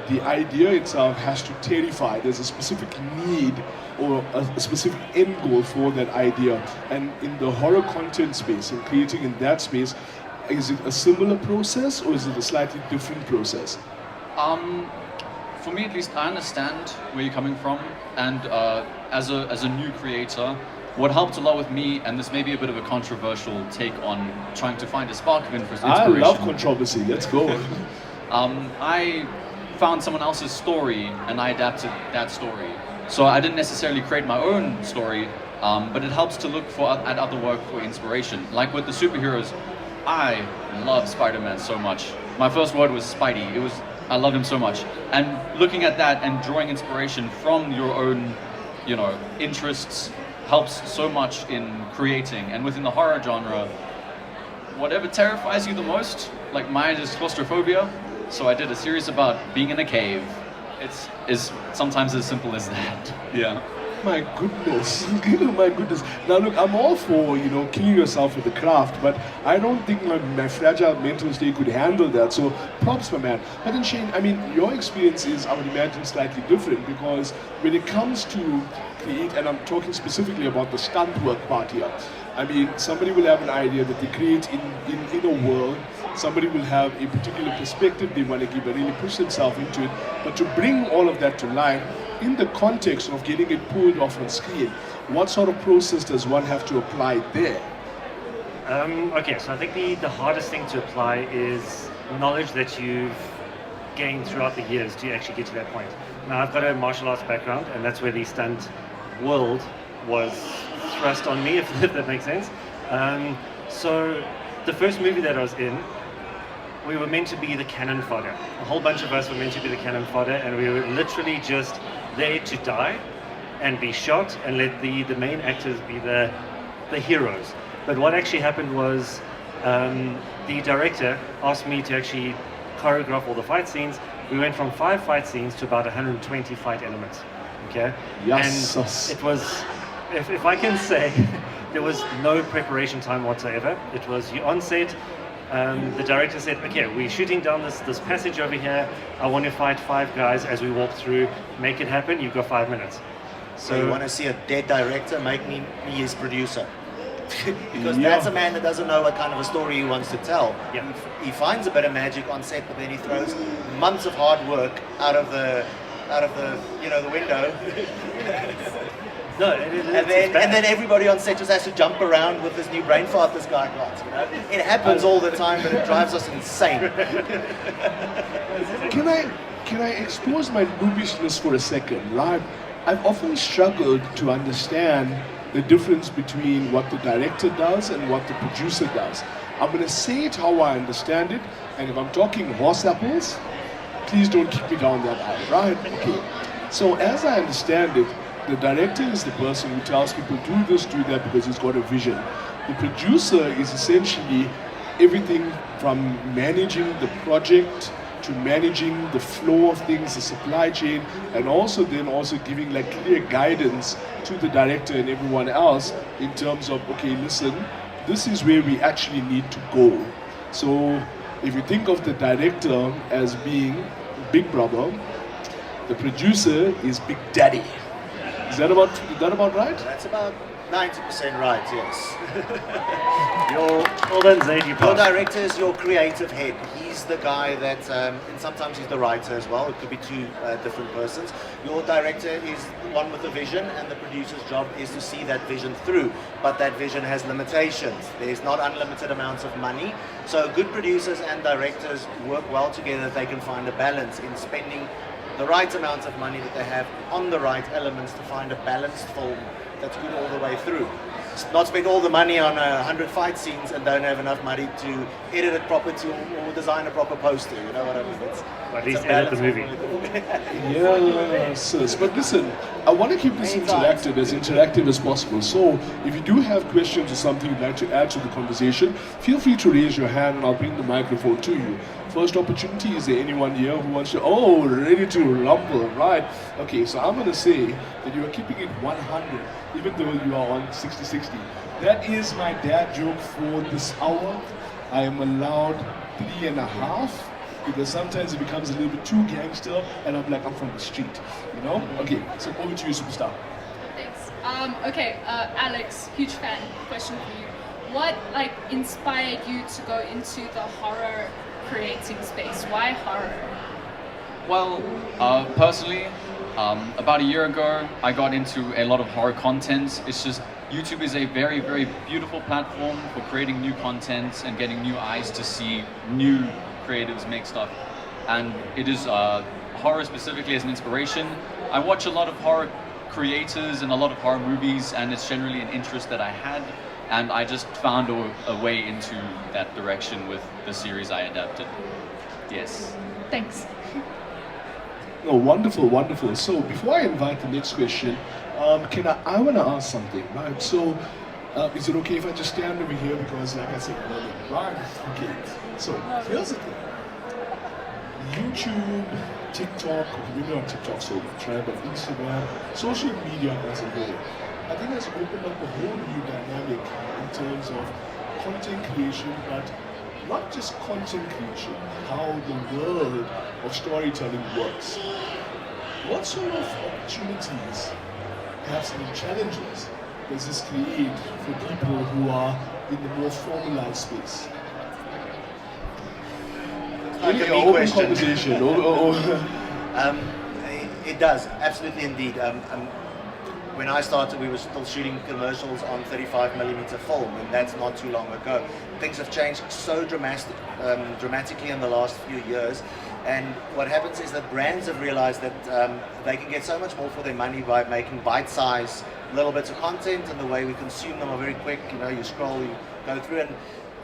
the idea itself has to terrify, there's a specific need or a specific end goal for that idea. And in the horror content space, and creating in that space, is it a similar process or is it a slightly different process? For me at least, I understand where you're coming from, and as a new creator, what helped a lot with me, and this may be a bit of a controversial take on trying to find a spark of inspiration. I love controversy, let's go. I found someone else's story and I adapted that story. So I didn't necessarily create my own story, but it helps to look at other work for inspiration. Like with the superheroes, I love Spider-Man so much. My first word was Spidey. I love him so much. And looking at that and drawing inspiration from your own, interests helps so much in creating. And within the horror genre, whatever terrifies you the most, like mine is claustrophobia, so I did a series about being in a cave. It's sometimes as simple as that. Yeah. My goodness, my goodness. Now look, I'm all for, killing yourself with the craft, but I don't think my fragile mental state could handle that, so props, my man. But then Shane, your experience is, I would imagine, slightly different, because when it comes to create, and I'm talking specifically about the stunt work part here, somebody will have an idea that they create in a world, somebody will have a particular perspective they want to give and really push themselves into it, but to bring all of that to life in the context of getting it pulled off on screen, what sort of process does one have to apply there? Okay, so I think the hardest thing to apply is knowledge that you've gained throughout the years to actually get to that point. Now, I've got a martial arts background, and that's where the stunt world was thrust on me, if that makes sense. So the first movie that I was in, we were meant to be the cannon fodder. A whole bunch of us were meant to be the cannon fodder, and we were literally just there to die and be shot and let the main actors be the heroes. But what actually happened was the director asked me to actually choreograph all the fight scenes. We went from 5 fight scenes to about 120 fight elements. Okay? Yes. And it was, if I can say, there was no preparation time whatsoever. It was you on set. The director said, okay, we're shooting down this passage over here. I want to fight 5 guys as we walk through. Make it happen. You've got 5 minutes. So you want to see a dead director, make me his producer. Because that's a man that doesn't know what kind of a story he wants to tell. Yeah. He finds a bit of magic on set, but then he throws months of hard work out of the the window. No, and then everybody on set just has to jump around with this new brain fart this guy got. You know? It happens all the time, but it drives us insane. Can I expose my noobishness for a second, right? I've often struggled to understand the difference between what the director does and what the producer does. I'm going to say it how I understand it, and if I'm talking horse apples, please don't kick me down that aisle, right? Okay. So as I understand it, the director is the person who tells people do this, do that because he's got a vision. The producer is essentially everything from managing the project to managing the flow of things, the supply chain, and also giving like clear guidance to the director and everyone else in terms of, okay, listen, this is where we actually need to go. So if you think of the director as being Big Brother, the producer is Big Daddy. Is that about right? That's about 90% right, yes. Well done, Zaid, you Your director is your creative head. He's the guy that, and sometimes he's the writer as well. It could be 2 different persons. Your director is the one with the vision, and the producer's job is to see that vision through. But that vision has limitations. There's not unlimited amounts of money. So good producers and directors work well together. They can find a balance in spending the right amount of money that they have on the right elements to find a balanced film that's good all the way through. Not spend all the money on 100 fight scenes and don't have enough money to edit it properly or design a proper poster, you know what I mean? At least edit the movie. Yes, but listen, I want to keep this interactive as possible. So if you do have questions or something you'd like to add to the conversation, feel free to raise your hand and I'll bring the microphone to you. First opportunity, is there anyone here who wants to, ready to rumble, right? Okay, so I'm going to say that you are keeping it 100, even though you are on 60-60. That is my dad joke for this hour. I am allowed 3.5, because sometimes it becomes a little bit too gangster, and I'm like, I'm from the street, you know? Okay, so over to you, superstar. Thanks. Alex, huge fan. Question for you. What inspired you to go into the horror creating space? Why horror? Well, personally, about a year ago, I got into a lot of horror content. It's just YouTube is a very, very beautiful platform for creating new content and getting new eyes to see new creatives make stuff. And it is horror specifically as an inspiration. I watch a lot of horror creators and a lot of horror movies, and it's generally an interest that I had. And I just found a way into that direction with the series I adapted. Yes. Thanks. Oh, wonderful, wonderful. So before I invite the next question, I want to ask something, right? So is it okay if I just stand over here because, like I said earlier, right? Okay. So here's the thing. YouTube, TikTok, maybe not TikTok so much, right? But Instagram, social media as a whole, I think has opened up a whole new dynamic in terms of content creation, but not just content creation, how the world of storytelling works. What sort of opportunities, perhaps even challenges, does this create for people who are in the more formalized space? like a Really me open question. conversation. It does, absolutely indeed. When I started, we were still shooting commercials on 35mm film, and that's not too long ago. Things have changed so dramatically in the last few years, and what happens is that brands have realized that they can get so much more for their money by making bite-sized little bits of content, and the way we consume them are very quick. You know, you scroll, you go through, and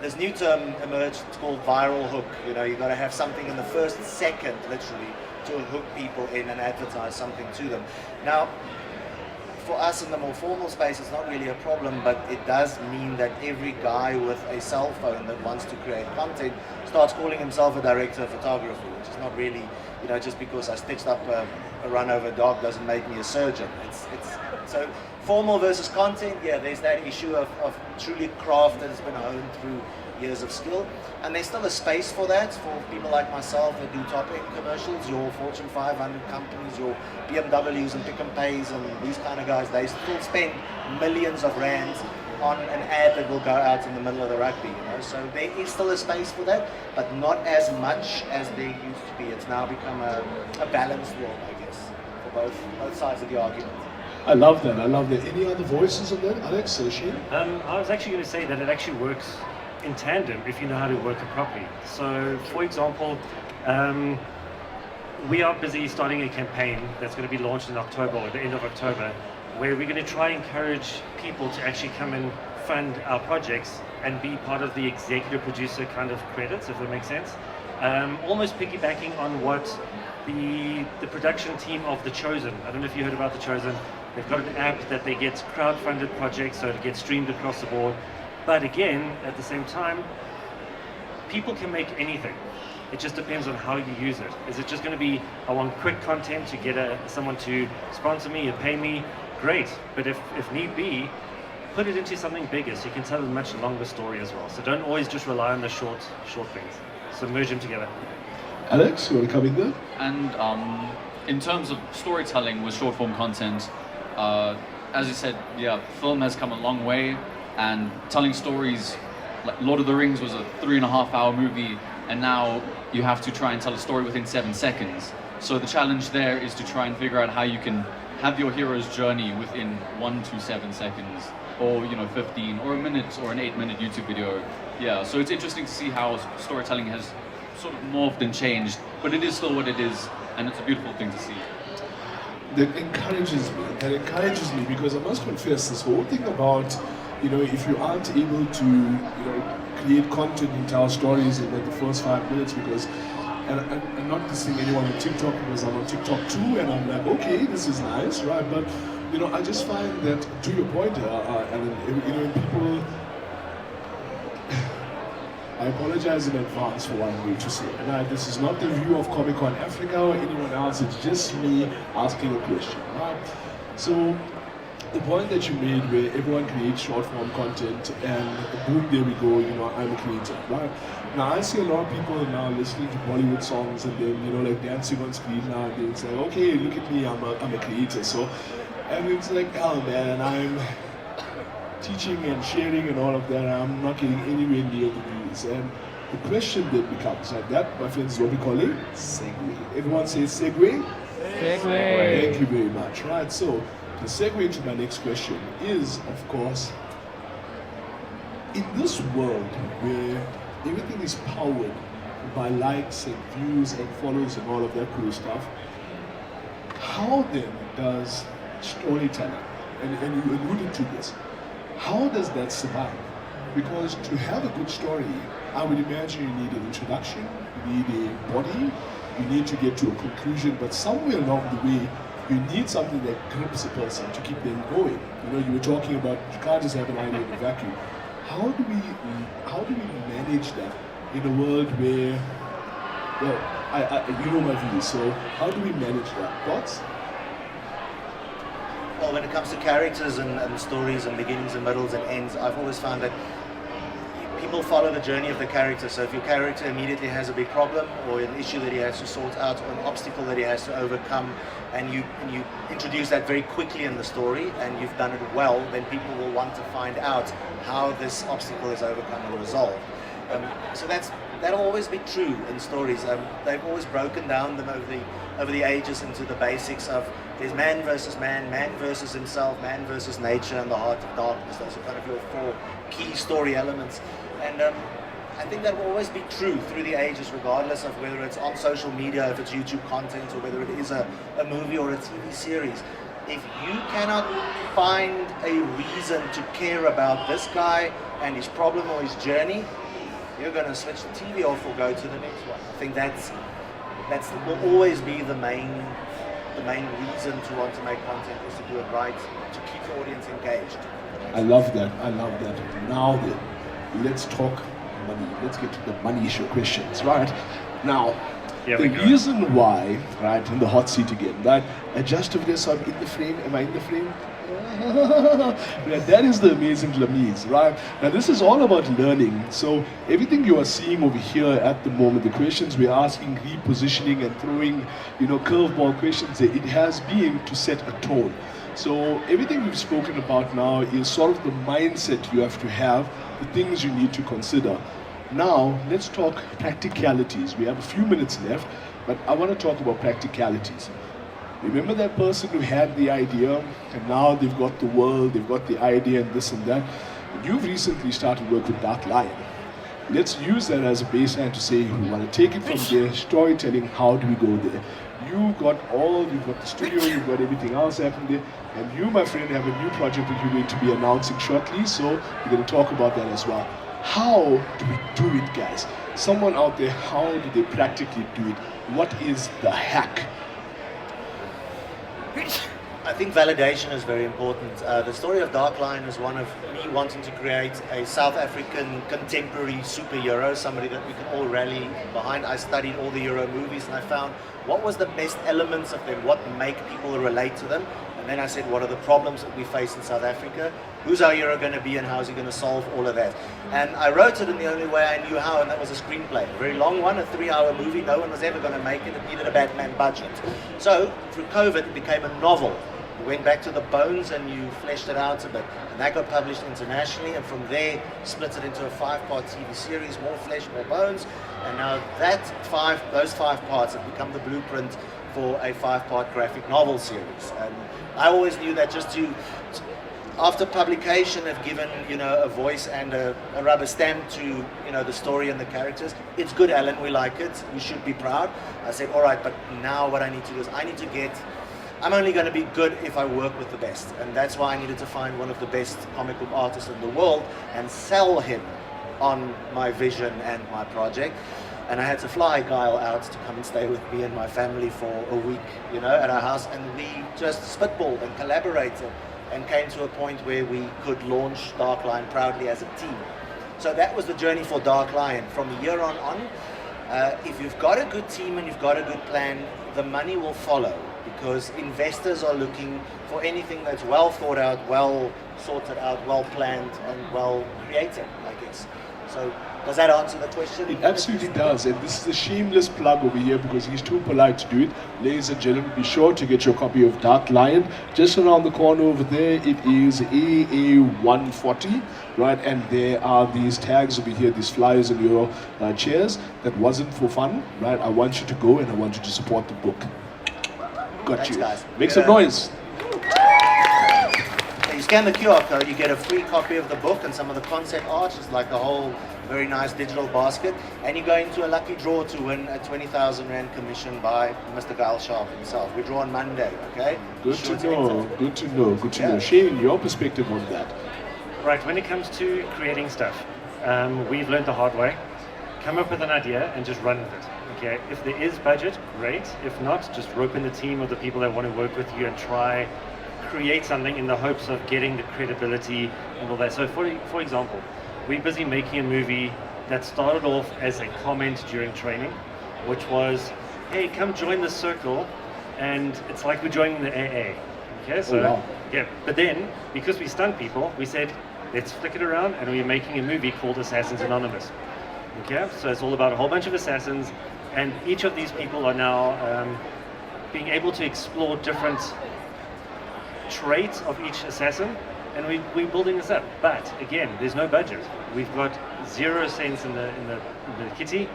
this new term emerged. It's called viral hook. You know, you've got to have something in the first second, literally, to hook people in and advertise something to them. Now, for us in the more formal space, it's not really a problem, but it does mean that every guy with a cell phone that wants to create content starts calling himself a director of photography, which is not really, you know, just because I stitched up a run-over dog doesn't make me a surgeon. It's so formal versus content, yeah, there's that issue of truly craft that has been honed through years of skill, and there's still a space for that for people like myself that do top-end commercials, your Fortune 500 companies, your BMWs and Pick and Pays and these kind of guys. They still spend millions of rands on an ad that will go out in the middle of the rugby, you know. So there is still a space for that, but not as much as there used to be. It's now become a balanced world, I guess, for both sides of the argument. I love that. I love that. Any other voices on that, Alex or Shane? I was actually going to say that it actually works in tandem if you know how to work it properly. So, for example, we are busy starting a campaign that's going to be launched in October, or the end of October, where we're going to try and encourage people to actually come and fund our projects and be part of the executive producer kind of credits, if that makes sense. Almost piggybacking on what the production team of The Chosen, I don't know if you heard about The Chosen, they've got an app that they get crowd-funded projects, so it gets streamed across the board. But again, at the same time, people can make anything. It just depends on how you use it. Is it just going to be, I want quick content to get someone to sponsor me or pay me? Great. But if need be, put it into something bigger so you can tell a much longer story as well. So don't always just rely on the short things. So merge them together. Alex, you want to come in there? And in terms of storytelling with short form content, as you said, yeah, film has come a long way. And telling stories, like Lord of the Rings was a 3.5-hour movie, and now you have to try and tell a story within 7 seconds. So the challenge there is to try and figure out how you can have your hero's journey within 1 to 7 seconds, or 15, or a minute, or an 8-minute YouTube video. Yeah, so it's interesting to see how storytelling has sort of morphed and changed, but it is still what it is, and it's a beautiful thing to see. That encourages me because I must confess this whole thing about, if you aren't able to, create content and tell stories in like the first 5 minutes, because, and I'm not dissing anyone on TikTok because I'm on TikTok too, and I'm like, okay, this is nice, right? But, I just find that, to your point, and people, I apologize in advance for what I'm going to say. And this is not the view of Comic-Con Africa or anyone else, it's just me asking a question, right? So, the point that you made where everyone creates short form content and boom, there we go, I'm a creator, right? Now I see a lot of people now listening to Bollywood songs and then, like dancing on screen now and then say, okay, look at me, I'm a creator. So, and it's like, oh man, I'm teaching and sharing and all of that, I'm not getting anywhere near the views. And the question then becomes, like that, my friends, is what we call a segue. Everyone says segue? Segue. Thank you very much, right? So, the segue to my next question is, of course, in this world where everything is powered by likes and views and follows and all of that cool stuff, how then does storytelling, and you alluded to this, how does that survive? Because to have a good story, I would imagine you need an introduction, you need a body, you need to get to a conclusion, but somewhere along the way, you need something that grips a person to keep them going. You were talking about, you can't just have an idea in a vacuum. How do we manage that in a world where, well, you know my views, so how do we manage that? Thoughts? Well, when it comes to characters and stories and beginnings and middles and ends, I've always found that people follow the journey of the character. So if your character immediately has a big problem or an issue that he has to sort out or an obstacle that he has to overcome, and you introduce that very quickly in the story and you've done it well, then people will want to find out how this obstacle is overcome or resolved. So that's that'll always be true in stories. They've always broken down them over the ages into the basics of there's man versus man, man versus himself, man versus nature, and the heart of darkness. Those are kind of your four key story elements. And I think that will always be true through the ages, regardless of whether it's on social media, if it's YouTube content, or whether it is a movie or a TV series. If you cannot find a reason to care about this guy and his problem or his journey, you're going to switch the TV off or go to the next one. I think that will always be the main reason to want to make content, is to do it right, to keep the audience engaged. I love that. I love that. Now then, let's talk money. Let's get to the money issue questions, right? Now, the reason why, right, in the hot seat again, right, adjust of this, I'm in the frame, am I in the frame? Yeah, that is the amazing Lamise, right? Now this is all about learning. So everything you are seeing over here at the moment, the questions we're asking, repositioning and throwing, curveball questions, it has been to set a tone. So everything we've spoken about now is sort of the mindset you have to have, the things you need to consider. Now, let's talk practicalities. We have a few minutes left, but I want to talk about practicalities. Remember that person who had the idea, and now they've got the world, they've got the idea and this and that. You've recently started work with Dark Lion. Let's use that as a baseline to say, we want to take it from there, storytelling, how do we go there? You've got the studio, you've got everything else happening there, and you, my friend, have a new project that you're going to be announcing shortly, so we're going to talk about that as well. How do we do it, guys? Someone out there, how do they practically do it? What is the hack? I think validation is very important. The story of Dark Lion is one of me wanting to create a South African contemporary superhero, somebody that we can all rally behind. I studied all the Euro movies and I found what was the best elements of them, what make people relate to them. And then I said, what are the problems that we face in South Africa? Who's our hero going to be and how is he going to solve all of that? And I wrote it in the only way I knew how, and that was a screenplay. A very long one, a 3-hour movie. No one was ever going to make it. It needed a Batman budget. So through COVID, it became a novel. You went back to the bones and you fleshed it out a bit. And that got published internationally, and from there split it into a 5-part TV series, more flesh, more bones. And now those 5 parts have become the blueprint for a 5-part graphic novel series. And I always knew that just to after publication, have given a voice and a rubber stamp to the story and the characters. It's good, Alan. We like it. You should be proud. I said, all right, but now what I need to do is I'm only going to be good if I work with the best, and that's why I needed to find one of the best comic book artists in the world and sell him on my vision and my project. And I had to fly Guile out to come and stay with me and my family for a week, at our house, and we just spitballed and collaborated and came to a point where we could launch Dark Lion proudly as a team. So that was the journey for Dark Lion. From here on, if you've got a good team and you've got a good plan, the money will follow, because investors are looking for anything that's well thought out, well sorted out, well planned, and well created, I guess. So does that answer the question? It absolutely does, and this is a shameless plug over here because he's too polite to do it. Ladies and gentlemen, be sure to get your copy of Dark Lion. Just around the corner over there, it is AA140, right? And there are these tags over here, these flyers in your chairs. That wasn't for fun, right? I want you to go and I want you to support the book. Got Thanks, you. Guys. Make some noise. You scan the QR code, you get a free copy of the book and some of the concept art, just like the whole very nice digital basket, and you go into a lucky draw to win a 20,000 Rand commission by Mr. Guile Sharp himself. We draw on Monday, okay? Good to know, good to know, good to know. Shane, your perspective on that? Right, when it comes to creating stuff, we've learned the hard way. Come up with an idea and just run with it. Okay, if there is budget, great. If not, just rope in the team of the people that want to work with you and try create something in the hopes of getting the credibility and all that. So for example, we're busy making a movie that started off as a comment during training, which was, hey, come join the circle, and it's like we're joining the AA. Okay, so yeah, but then because we stunned people, we said, let's flick it around, and we're making a movie called Assassins Anonymous. Okay, so it's all about a whole bunch of assassins, and each of these people are now being able to explore different traits of each assassin and we're building this up. But again, there's no budget. We've got 0 cents in the kitty,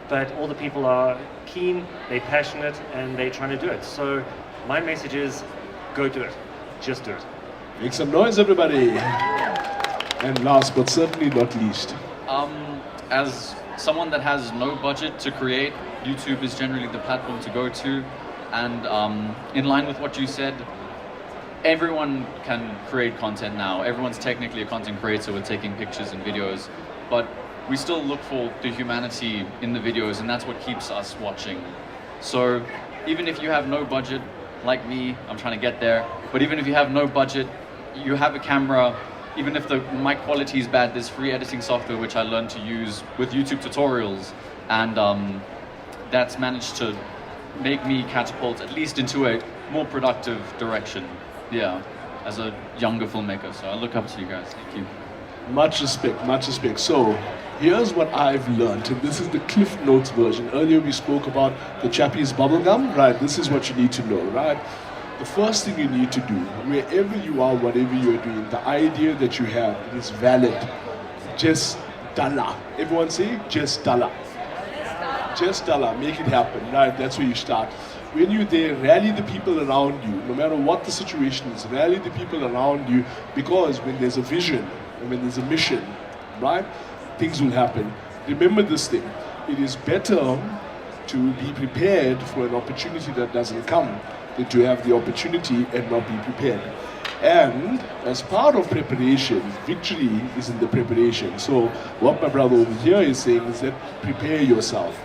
but all the people are keen, they're passionate, and they're trying to do it. So my message is, go do it. Just do it. Make some noise, everybody. And last but certainly not least. As someone that has no budget to create, YouTube is generally the platform to go to. And in line with what you said, everyone can create content now. Everyone's technically a content creator with taking pictures and videos, but we still look for the humanity in the videos, and that's what keeps us watching. So even if you have no budget, like me, I'm trying to get there, but even if you have no budget, you have a camera, even if the mic quality is bad, there's free editing software which I learned to use with YouTube tutorials, and that's managed to make me catapult at least into a more productive direction. Yeah, as a younger filmmaker, so I look up to you guys. Thank you. Much respect, much respect. So here's what I've learned, and this is the Cliff Notes version. Earlier we spoke about the Chappie's bubblegum, right? This is what you need to know, right? The first thing you need to do, wherever you are, whatever you're doing, the idea that you have, it is valid. Just dala. Everyone say, just dala. Just dala, make it happen, right? That's where you start. When you're there, rally the people around you, no matter what the situation is, rally the people around you, because when there's a vision, and when there's a mission, right, things will happen. Remember this thing, it is better to be prepared for an opportunity that doesn't come than to have the opportunity and not be prepared. And as part of preparation, victory is in the preparation. So what my brother over here is saying is that prepare yourself.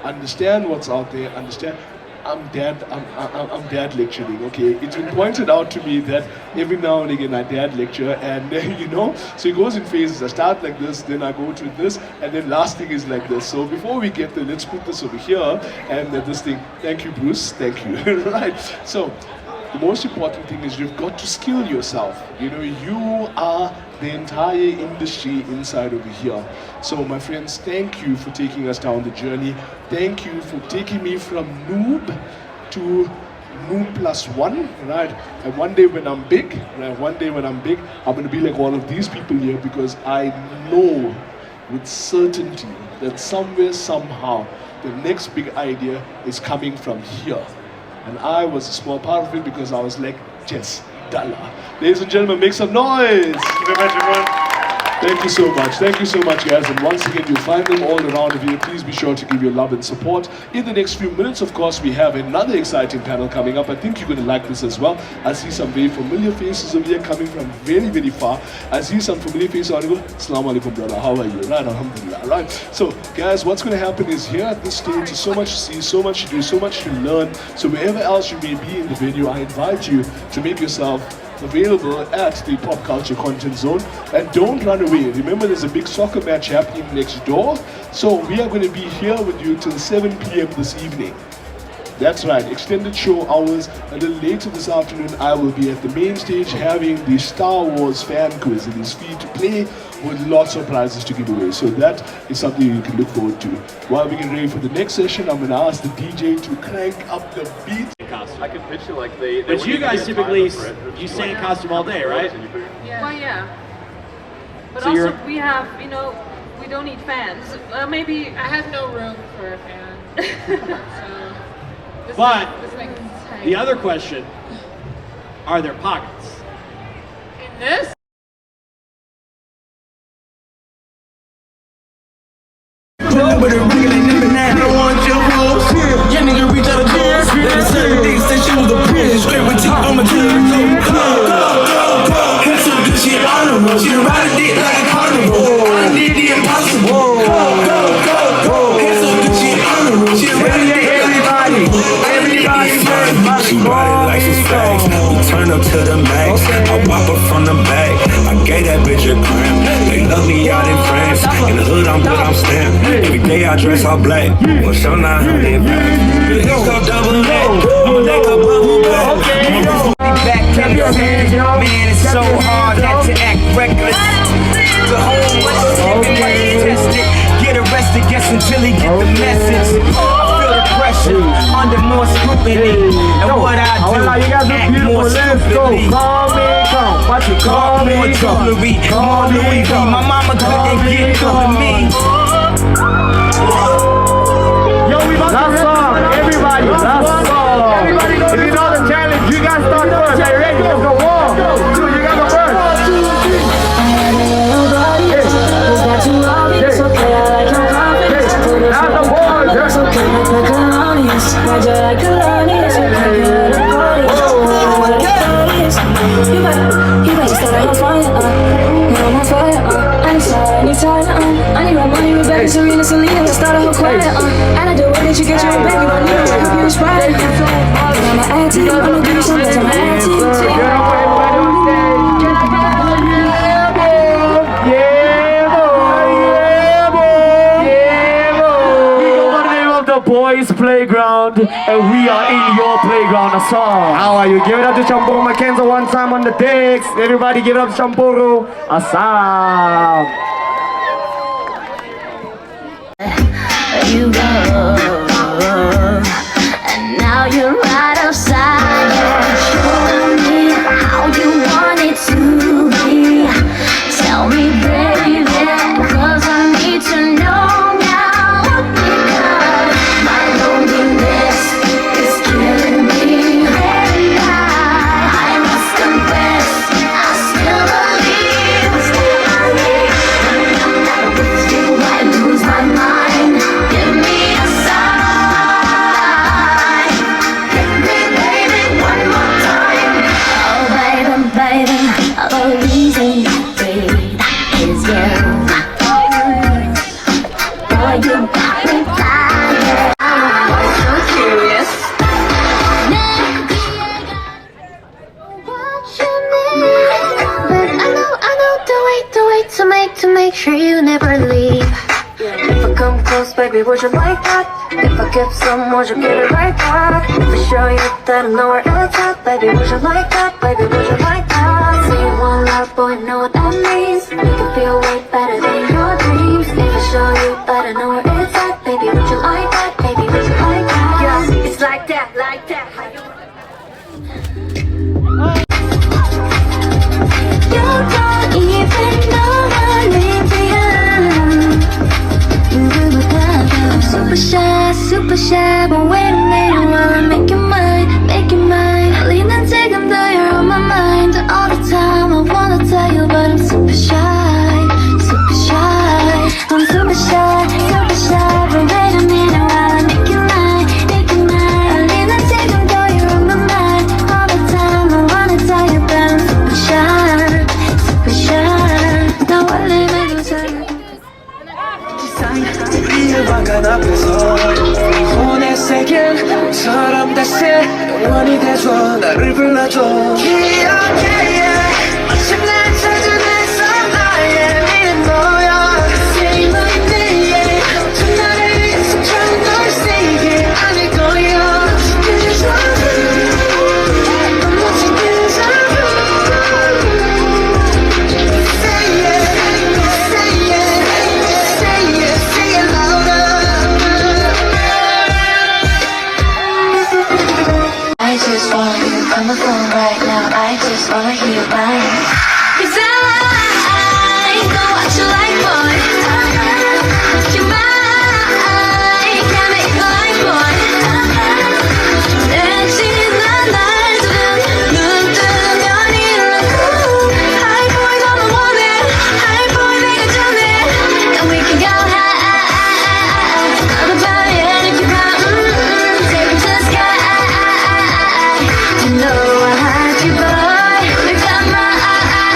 Understand what's out there, understand. I'm dad lecturing, okay? It's been pointed out to me that every now and again I dad lecture, and you know, so it goes in phases. I start like this, then I go to this, and then last thing is like this. So before we get there, let's put this over here, and this thing, thank you Bruce, thank you, right? So the most important thing is you've got to skill yourself. You know, you are the entire industry inside over here. So my friends, thank you for taking us down the journey. Thank you for taking me from noob to noob +1, right? And one day when I'm big, right? One day when I'm big, I'm gonna be like all of these people here, because I know with certainty that somewhere, somehow, the next big idea is coming from here. And I was a small part of it because I was like, yes, dollar. Ladies and gentlemen, make some noise. Thank you very much, everyone. Thank you so much. Thank you so much, guys. And once again, you'll find them all around here. Please be sure to give your love and support. In the next few minutes, of course, we have another exciting panel coming up. I think you're going to like this as well. I see some very familiar faces over here coming from very, very far. I see some familiar faces. I go, Assalamu alaikum, brother. How are you? Right, alhamdulillah. Right. So, guys, what's going to happen is here at this stage, there's so much to see, so much to do, so much to learn. So wherever else you may be in the venue, I invite you to make yourself available at the Pop Culture Content Zone, and don't run away. Remember, there's a big soccer match happening next door, so we are going to be here with you till 7 p.m. this evening. That's right, extended show hours. A little later this afternoon, I will be at the main stage having the Star Wars fan quiz. It is free to play with lots of prizes to give away. So that is something you can look forward to. While we get ready for the next session, I'm going to ask the DJ to crank up the beat. I can picture like they but you guys typically, you stay in costume all day, right? Yeah. Well, yeah. But So also we have, you know, we don't need fans. Maybe I have no room for a fan. So But this thing is tight. the other question, are there pockets? In this? With a real ain't never nine. I don't want your hoes. Young nigga reach out the doors. Let the certain days say she was a prince. Straight with teeth on my jeans. Go. Had some good shit honorable. She ride a dick like a carnival. I did the impossible. Go. Had some good shit honorable. She ride a dick like a carnival. She ride it like she's facts. We turn up to the max. I pop her from the back. I gave that bitch a gram. They love me out in France. In the hood, I'm good, I'm stamped. Every day I dress all black. Well, show 900 back. The hills go double back. I'ma make a bubble back. Back in your hands, man, it's so hard not to act reckless. The whole West tested. Get arrested, guess until he get the message. I feel the pressure under more scrutiny. And what I do, act more stupidly. Call me, come. What you call me? More jewelry, more Louis V. My mama couldn't get through to me. Yo, we about last song, everybody, last song. Everybody if you know the challenge, you guys start first. Are you ready? Let's go. 1, 2, you gotta go first. Serena, Selena, let's start a whole choir, and I do it that you get your baby, don't need to make you inspired, I'm an auntie, I'm gonna give you some love, I'm an auntie. Boys Playground, and we are in your playground. A song. How are you? Give it up to Champuru Mackenzie one time on the decks. Everybody give it up to Champuru. A song. You go, and now you're right outside. Show me how you want it to be. Tell me, baby, 'cause I need to know now. Because my loneliness is killing me. And I must confess, I still believe. When I'm not with you, I lose my mind. Give me a sign. Hit me, baby, one more time. Oh, baby, baby, the reason I breathe is you. Boy, you got me flying. I'm so curious. But I know the way to make sure you never leave. If I come close, baby, would you like that? If I give some, would you give it right back? If I show you that I know where it's at, baby, would you like that? Baby, would you like that? Say you want love, boy, know what that means. Make it feel way better than your dreams. If I show you that I know where it's at, baby, would you like that? Baby, would you like that? Yeah, it's like that, like that. You don't even know my name, super shy, but wait a minute while I make you mine, make you mine. Leaning 지금 though you're on my mind all the time. I wanna tell you, but I'm super shy, super shy. I'm super shy, but wait a minute while I make you mine, make you mine. Leaning 지금 though you're on my mind all the time. I wanna tell you, but I'm super shy, super shy. Now I live in a 우리의 왕관 앞에서 손에 새긴 처럼 다시 영원히 돼줘 나를 불러줘 기억해 마침 날 찾아내서 나의 미래 너야 Say my name 전날을 위해서 처음 널 세게 아닐 거야 Cause I'm not you cause Say it, say it, say it, say it louder I just want you on the phone right now. I just wanna hear your mind. 'Cause I know what you like, boy. You're mine. Got me in line, boy. 내 지난 날들은 눈 뜨면 이렇게 High boy, 너무 원해. High boy, 내가 전해. And we can go high. 어느 밤에 이렇게 봐. Take it to the sky. You know I had you, boy. Look at my eyes.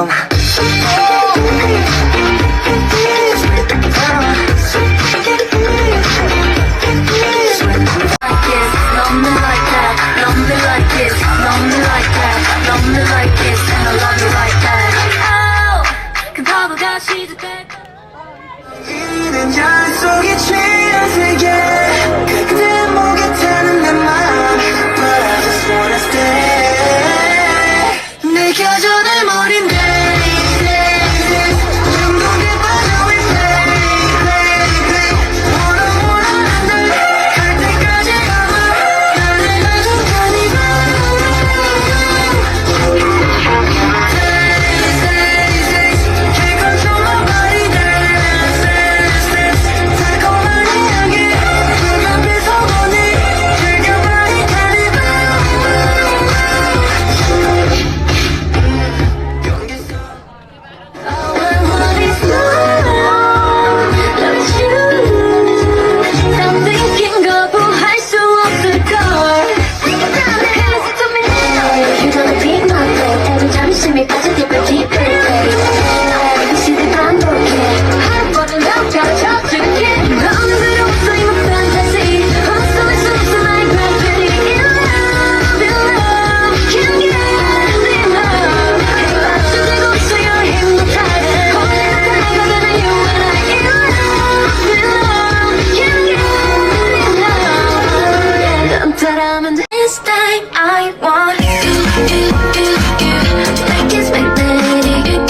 rhythm. Love me like that, love me like this, love me like that, love me like this, and I love you like that. Oh, 그 바보가 시작돼. 이는 별 속에 취한 세계, 그대 목에 타는 내 맘, but I just wanna stay. 내 겨전을 머린 days, 중독에 빠져 in play, 몰라 난 달래, 갈 때까지 가봐, 나를 가져가니 봐. Can't control my body, 달콤한 향기, 눈앞에서 보니 즐겨봐니 carnival. This time I want you, like it's magnetic,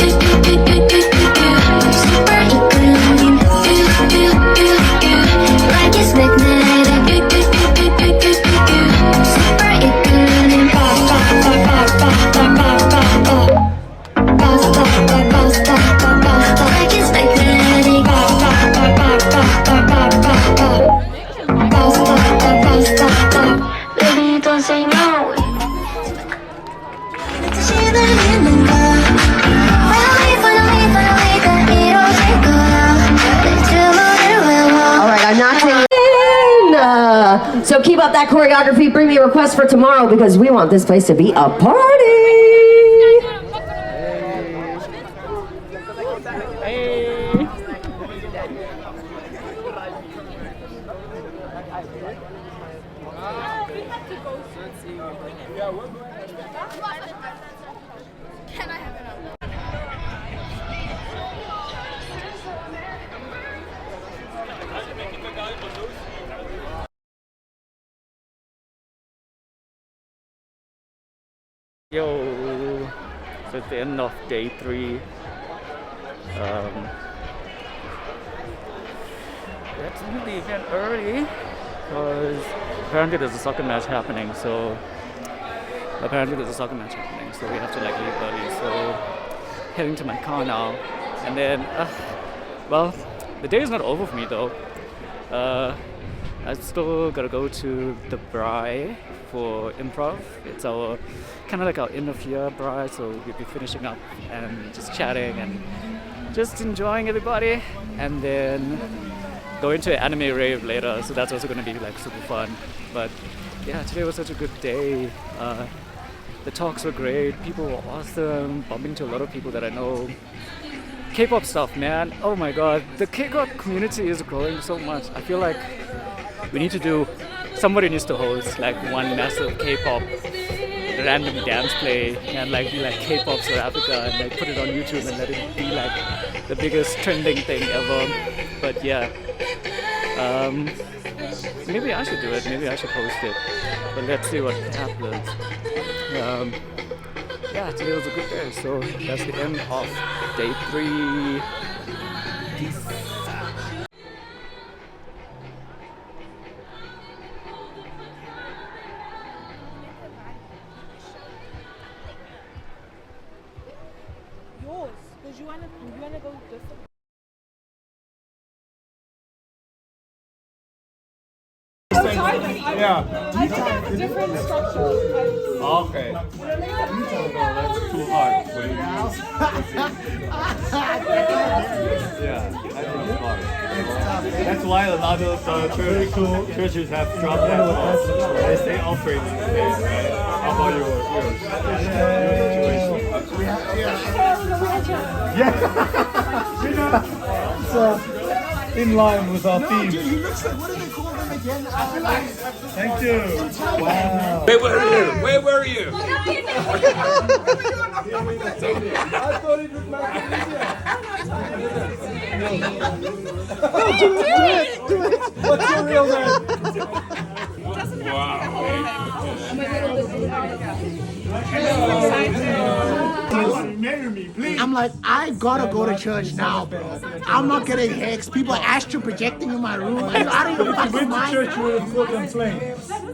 super equilibrium, like it's magnetic, super equilibrium, like it's magnetic. Baby, don't say no. Alright, I'm not singing. So keep up that choreography. Bring me a request for tomorrow because we want this place to be a party. Yo, so it's the end of day 3. Let's leave the event early because apparently there's a soccer match happening. So we have to like leave early. So heading to my car now, and then well, the day is not over for me though. I still gotta go to the braai for improv. It's our kind of like our end of year braai, so we'll be finishing up and just chatting and just enjoying everybody, and then going to an anime rave later. So that's also gonna be like super fun. But yeah, today was such a good day. The talks were great. People were awesome. Bumping to a lot of people that I know. K-pop stuff, man. Oh my god, the K-pop community is growing so much. I feel like we need to do. Somebody needs to host like one massive K-pop random dance play and like be like K-pop South Africa and like put it on YouTube and let it be like the biggest trending thing ever. But yeah, maybe I should do it. Maybe I should host it. But let's see what happens. Yeah, today was a good day. So that's the end of day 3. Peace. Yours, because you wanna go different. Yeah. Different structure. Okay. No, that's too hard. Yeah, that's too hard. That's why a lot of churches have dropped that off. They stay offering these days, right? How about yours? Your situation? It's in line with our theme. Dude, he looks like, what do they call them again? Thank you. Wow. Where were you? Where were you? I thought it was Do it. What's your real name? Marry me, please. I'm like, I gotta go to church now, bro. I'm not getting hexed. People are astral projecting in my room. Are you out of your fucking mind? Church with fucking flame.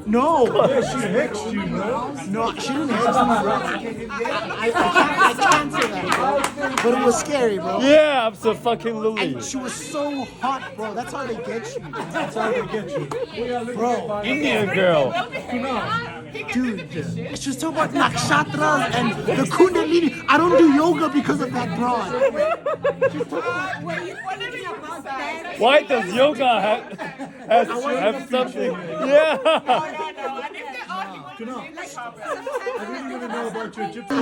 No. Yeah, she hexed you, bro. No, she didn't hex me, bro. I can't say that, bro. But it was scary, bro. Yeah, absolutely. And she was so hot, bro. That's how they get you. That's how they get you. Bro. Indian girl. Dude, she was talking about nakshatras and the kundalini. I don't do yoga because of that broad. Why does yoga have something? Yeah. I didn't even know about your Egyptian.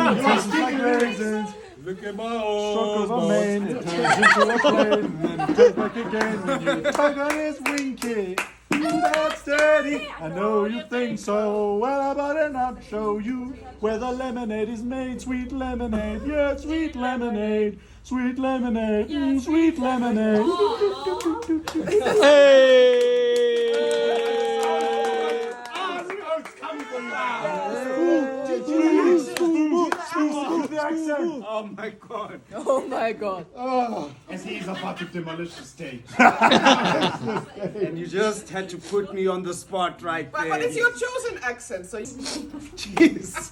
Look at my old mane. It turns into a plane and then it turns back again when you tug on his winky. That's steady. I know you think so. Well, I better not show you where the lemonade is made. Sweet lemonade, yeah, sweet lemonade. Sweet lemonade, sweet lemonade. Oh my god. Oh my god. Oh. As he's about to demolish the stage. And you just had to put me on the spot right there. But it's your chosen accent, so Jeez.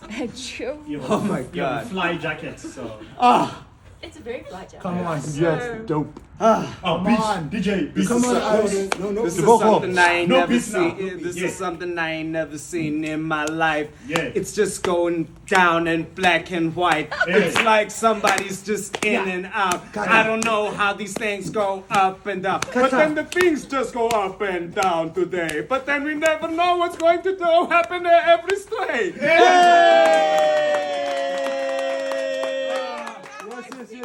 Oh my god. Fly jackets, so. Ah. It's a very fly jacket. Come on, yes, dope. Oh, come on, DJ. This Come is on, This is something I ain't never seen. This is something I ain't never seen in my life. Yeah. It's just going down in black and white. Yeah. It's like somebody's just in and out. I don't know how these things go up and down. But then the things just go up and down today. But then we never know what's going to happen there every straight.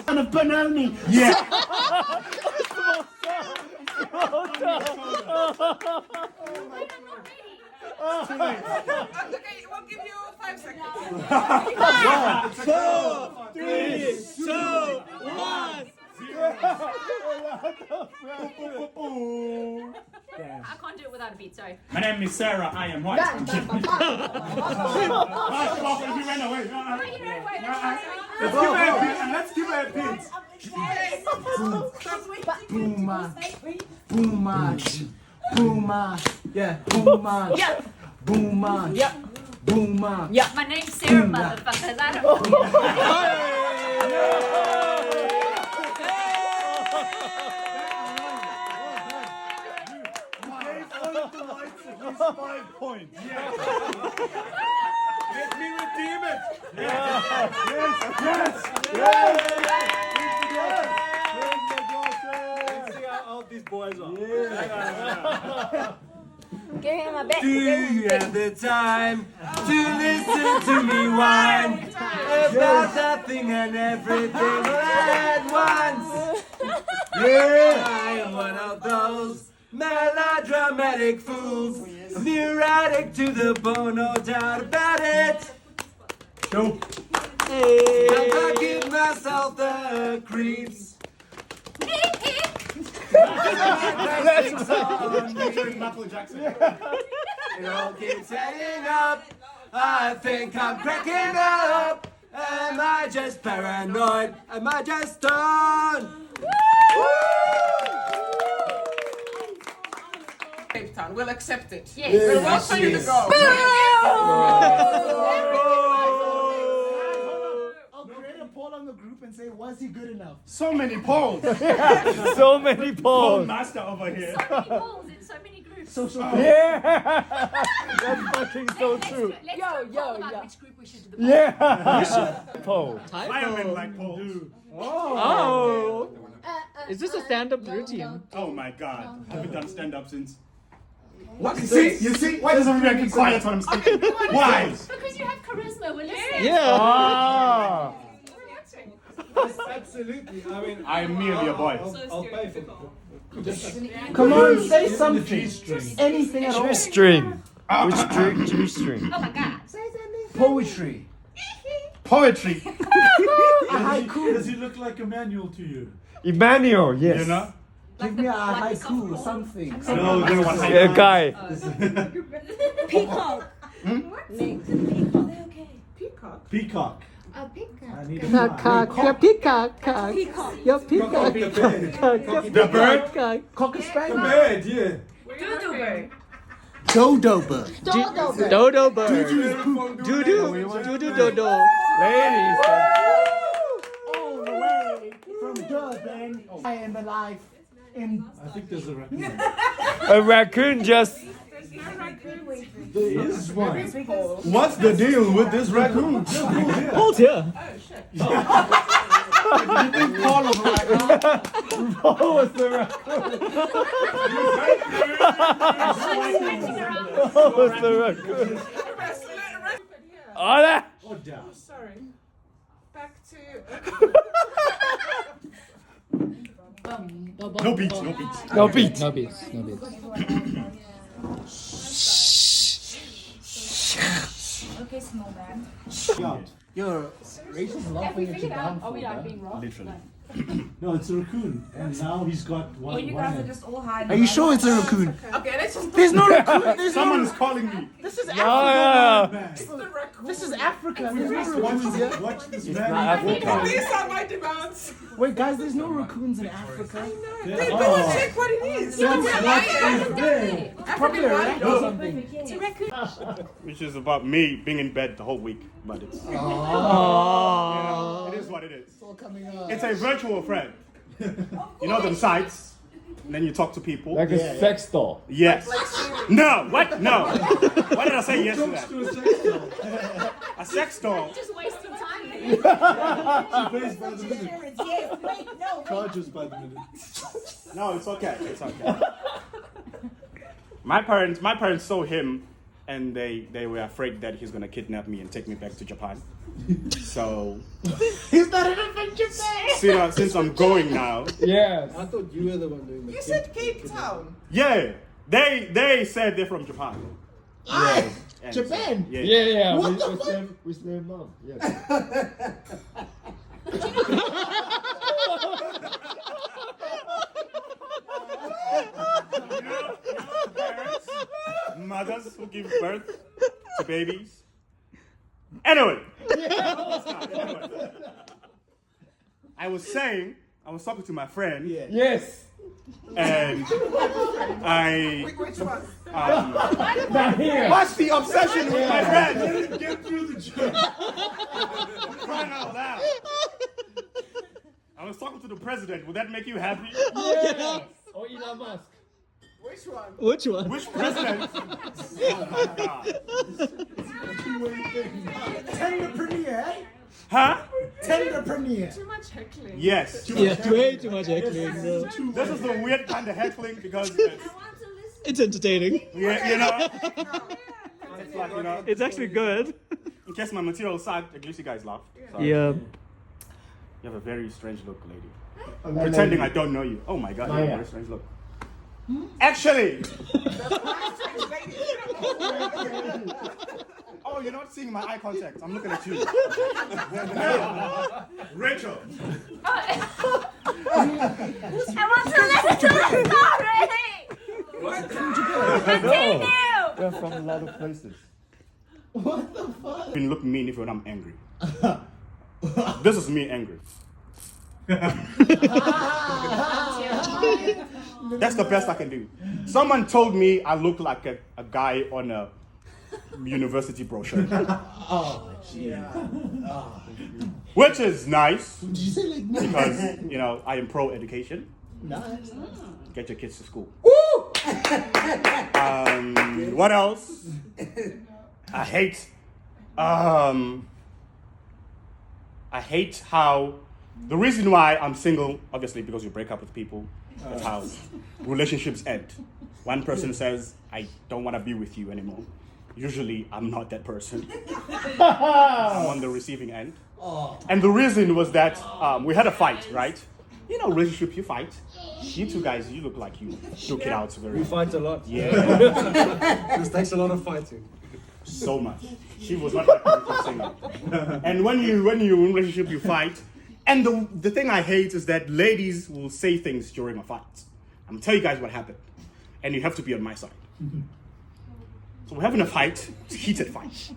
On a banana. Yeah. Okay, we'll give you 5 seconds. 4, 3, 2, 1. I can't do it without a beat, sorry. My name is Sarah. I am white. Yeah. You ran away. Let's give her a beat. Booma. Booma. Booma. Yeah. Booma. Yeah. Booma. Yeah. Booma. Yeah. My name's Sarah, motherfucker. I don't It's 5 points. Yeah. Let me redeem it. Yes. Let's see how old these boys are. Give him a bit. Do you have the time to listen to me whine about nothing and everything all at once? Yeah, I am one of those melodramatic fools, neurotic to the bone, no doubt about it. Hey, I give myself the creeps. Michael Jackson. It all keeps adding up. I think I'm cracking up. Am I just paranoid? Am I just stoned? Cape Town, we'll accept it. Yes. We'll wait for you to go. I'll create a poll on the group and say, was he good enough? So many polls. So many polls. Master over here. So many polls in so many groups. Social Yeah. That's fucking so true. Let's talk about which group we should do the poll. Yeah. Poll. Firemen like polls. Oh. Is this a stand-up routine? Oh my god. I haven't done stand-up since. What? You see? Why does everybody keep quiet when I'm speaking? Why? Because you have charisma, we're listening. Yeah. Absolutely. I mean, I am merely a boy. I'll pay for it. Come on, say something. G-string. Anything at all. G-string. Which G-string? Oh my god. Poetry. Poetry. A haiku. Does he look like Emmanuel to you? Emmanuel, yes. You know? Give me a haiku or something. No, there was A guy. Peacock. Peacock. Peacock. A peacock. I need a Peacock, your peacock, cock. Your peacock, The bird? Cocker The spaniel. bird, yeah. Dodo bird. Dodo bird. Dodo bird. Dodo bird. Doo-doo dodo. Ladies. All the way from Durban. I am alive in. I think there's a raccoon. A raccoon just. There is one. What's the deal with this raccoon? Hold here. You think Paul was a raccoon? Paul was the raccoon. Paul was the raccoon. Oh, that. Oh, damn. Sorry. Back to. No beats, no beats. No beat. No beats. No beats. Okay, snowman. You're racist laughing at your downfall. Literally. No, it's a raccoon. And now he's got one. Oh, you guys are just all hiding. Are you sure it's a raccoon? Okay, let's just. There's no raccoon. There's Someone no. is calling me. This is Yeah, Africa. yeah. It's the raccoon. This is Africa. There's no raccoons here. Watch this It's man. not Africa. These are my demands. Wait, guys, there's no raccoons in Africa. Wait, go and check what it is. Probably a rat or something. It's a raccoon. Which is about me being in bed the whole week, but it's you Oh. know, it is what it is. It's all coming up. It's a virtual friend. You know them sites, and then you talk to people. Like a sex doll. Yes. No. What? No. Why did I say yes to that? A sex doll. Just wasting time. She pays by the minute. Charges by the minute. No, it's okay. It's okay. My parents saw him, and they were afraid that he's gonna kidnap me and take me back to Japan. So He's not even from Japan. since I'm going now, Yes. I thought you were the one doing the You said Cape Town. yeah, they said they're from Japan. Ah, And Japan. Yeah. Yeah. What With the fuck? with their mom. Yes. Parents, mothers who give birth to babies. Anyway, I was talking to my friend, Yes. and Which one? Not here. what's the obsession with my friend? Didn't get through the joke. Crying out loud. I was talking to the president. Would that make you happy? Yes. Or Elon Musk. Which one? Which one? Which president? Oh my God. Tender premiere. Huh? Tender premiere. Too much heckling. Yes. Yeah, way too much heckling, bro. This is the weird kind of heckling because It's entertaining. you know, it's like, you know, It's actually good. in case my material sucked, at least you guys laughed. So, Yeah. You have a very strange look, lady. Pretending I don't know you. Oh my God, you have a very strange look. Actually. Oh, you're not seeing my eye contact. I'm looking at you. Rachel. I want to listen to the story. Continue. We're from a lot of places. What the fuck? You can look mean if you're not angry. This is me angry. That's the best I can do. Someone told me I look like a guy on a university brochure. Oh, yeah. Which is nice. Did you say like nice? Because, you know, I am pro education. Nice. Get your kids to school. What else? I hate how the reason why I'm single, obviously because you break up with people, that's how relationships end. One person says, I don't want to be with you anymore. Usually I'm not that person. I'm on the receiving end. And the reason was that we had a fight, right? You know, relationship, you fight. You two guys, you look like you took it out very. We fight a lot. Yeah. This takes a lot of fighting. So much. She was not happy with her singer. And when you in a relationship, you fight. And the thing I hate is that ladies will say things during a fight. I'm gonna tell you guys what happened. And you have to be on my side. So we're having a fight, heated fight.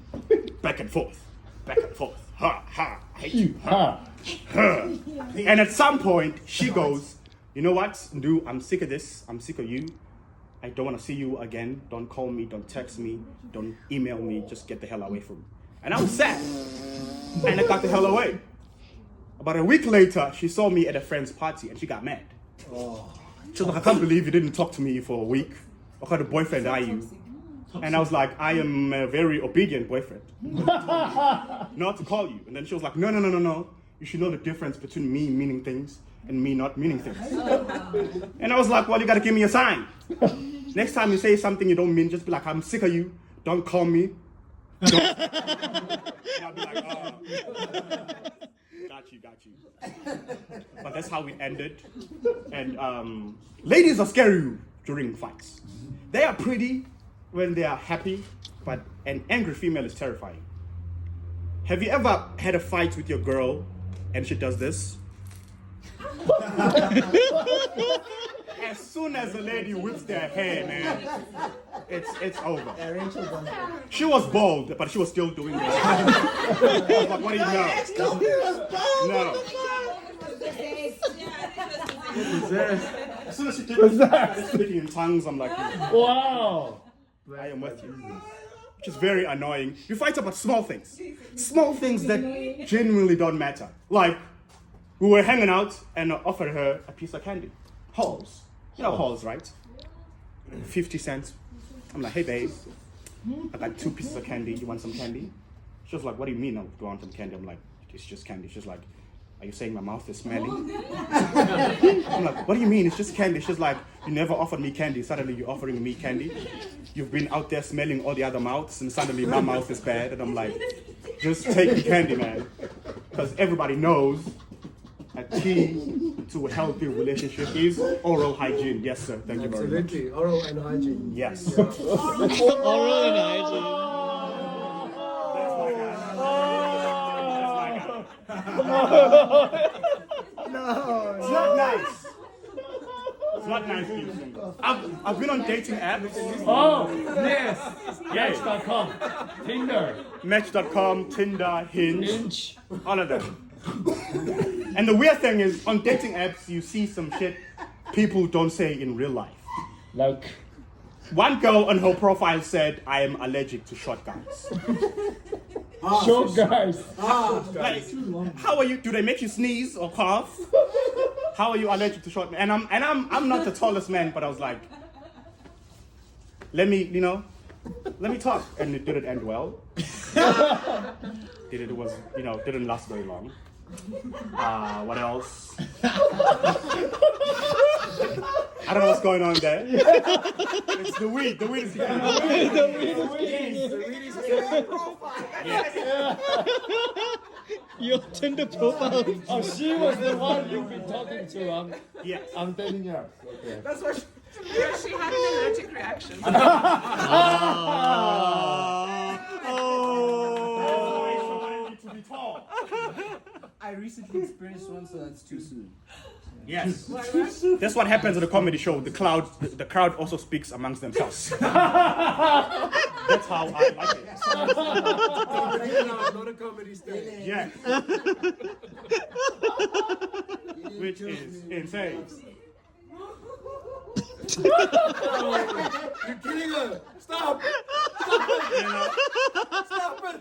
Back and forth. Back and forth. Ha, ha, I hate you. Ha, ha. And at some point, she goes, you know what, Ndu, I'm sick of this. I'm sick of you. I don't want to see you again. Don't call me. Don't text me. Don't email me. Just get the hell away from me. And I was sad. And I got the hell away. About a week later, she saw me at a friend's party and she got mad. She was like, I can't believe you didn't talk to me for a week. What kind of boyfriend are you? And I was like, I am a very obedient boyfriend. Not to call you. And then she was like, no. You should know the difference between me meaning things and me not meaning things. And I was like, well, you gotta give me a sign. Next time you say something you don't mean, just be like, I'm sick of you. Don't call me. And I'll be like, oh. Got you. But that's how we ended. And ladies are scary during fights. They are pretty when they are happy, but an angry female is terrifying. Have you ever had a fight with your girl and she does this? As soon as the lady whips their hair, man, it's over. She was bald, but she was still doing this. I was like, what do you know? No. As soon as she did this, speaking in tongues, I'm like, wow, I am with you. Which is very annoying. You fight about small things. Small things that genuinely don't matter. Like, we were hanging out and I offered her a piece of candy. Halls. You know Halls, right? 50 cents. I'm like, hey babe, I got 2 pieces of candy. You want some candy? She was like, what do you mean I want some candy? I'm like, it's just candy. She's like, are you saying my mouth is smelly? I'm like, what do you mean? It's just candy. She's like, you never offered me candy. Suddenly you're offering me candy. You've been out there smelling all the other mouths and suddenly my mouth is bad. And I'm like, just take the candy, man. Because everybody knows a key to a healthy relationship is oral hygiene. Yes, sir. Thank you very much. Absolutely. Oral and hygiene. Yes. Oral and hygiene. No. It's not nice. It's not nice being single. I've been on dating apps. Oh, yes. Match.com, Tinder. Match.com, Tinder, Hinge. All of them. And the weird thing is, on dating apps, you see some shit people don't say in real life. Like? One girl on her profile said, I am allergic to short guys. Short guys. Like, how are you? Do they make you sneeze or cough? How are you allergic to short men? And I'm not the tallest man, but I was like, let me talk. And it didn't end well. It was, didn't last very long. What else? I don't know what's going on there. It's the weed. The weed is killing me. The weed is killing Yes. Your Tinder profile. Oh, she was the one you've been talking to on. Yes. On dating apps. Okay. That's what she had an allergic reaction. Oh. To be tall. I recently experienced one, so that's too soon. Yes. That's what happens at a comedy show. The crowd also speaks amongst themselves. That's how I like it. Not a comedy stage. Yeah. Which is insane. You're killing her. Stop. Stop it. Stop it.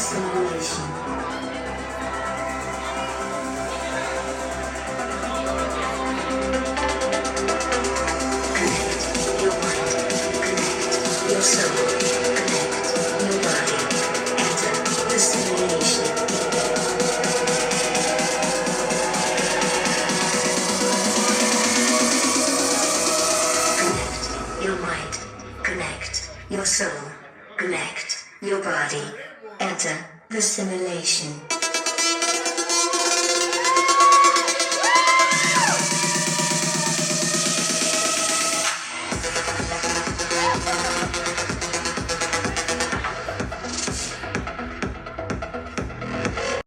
simulation. Connect your mind, connect your soul, connect your body, enter the simulation. Connect your mind, connect your soul, connect your body, enter the simulation.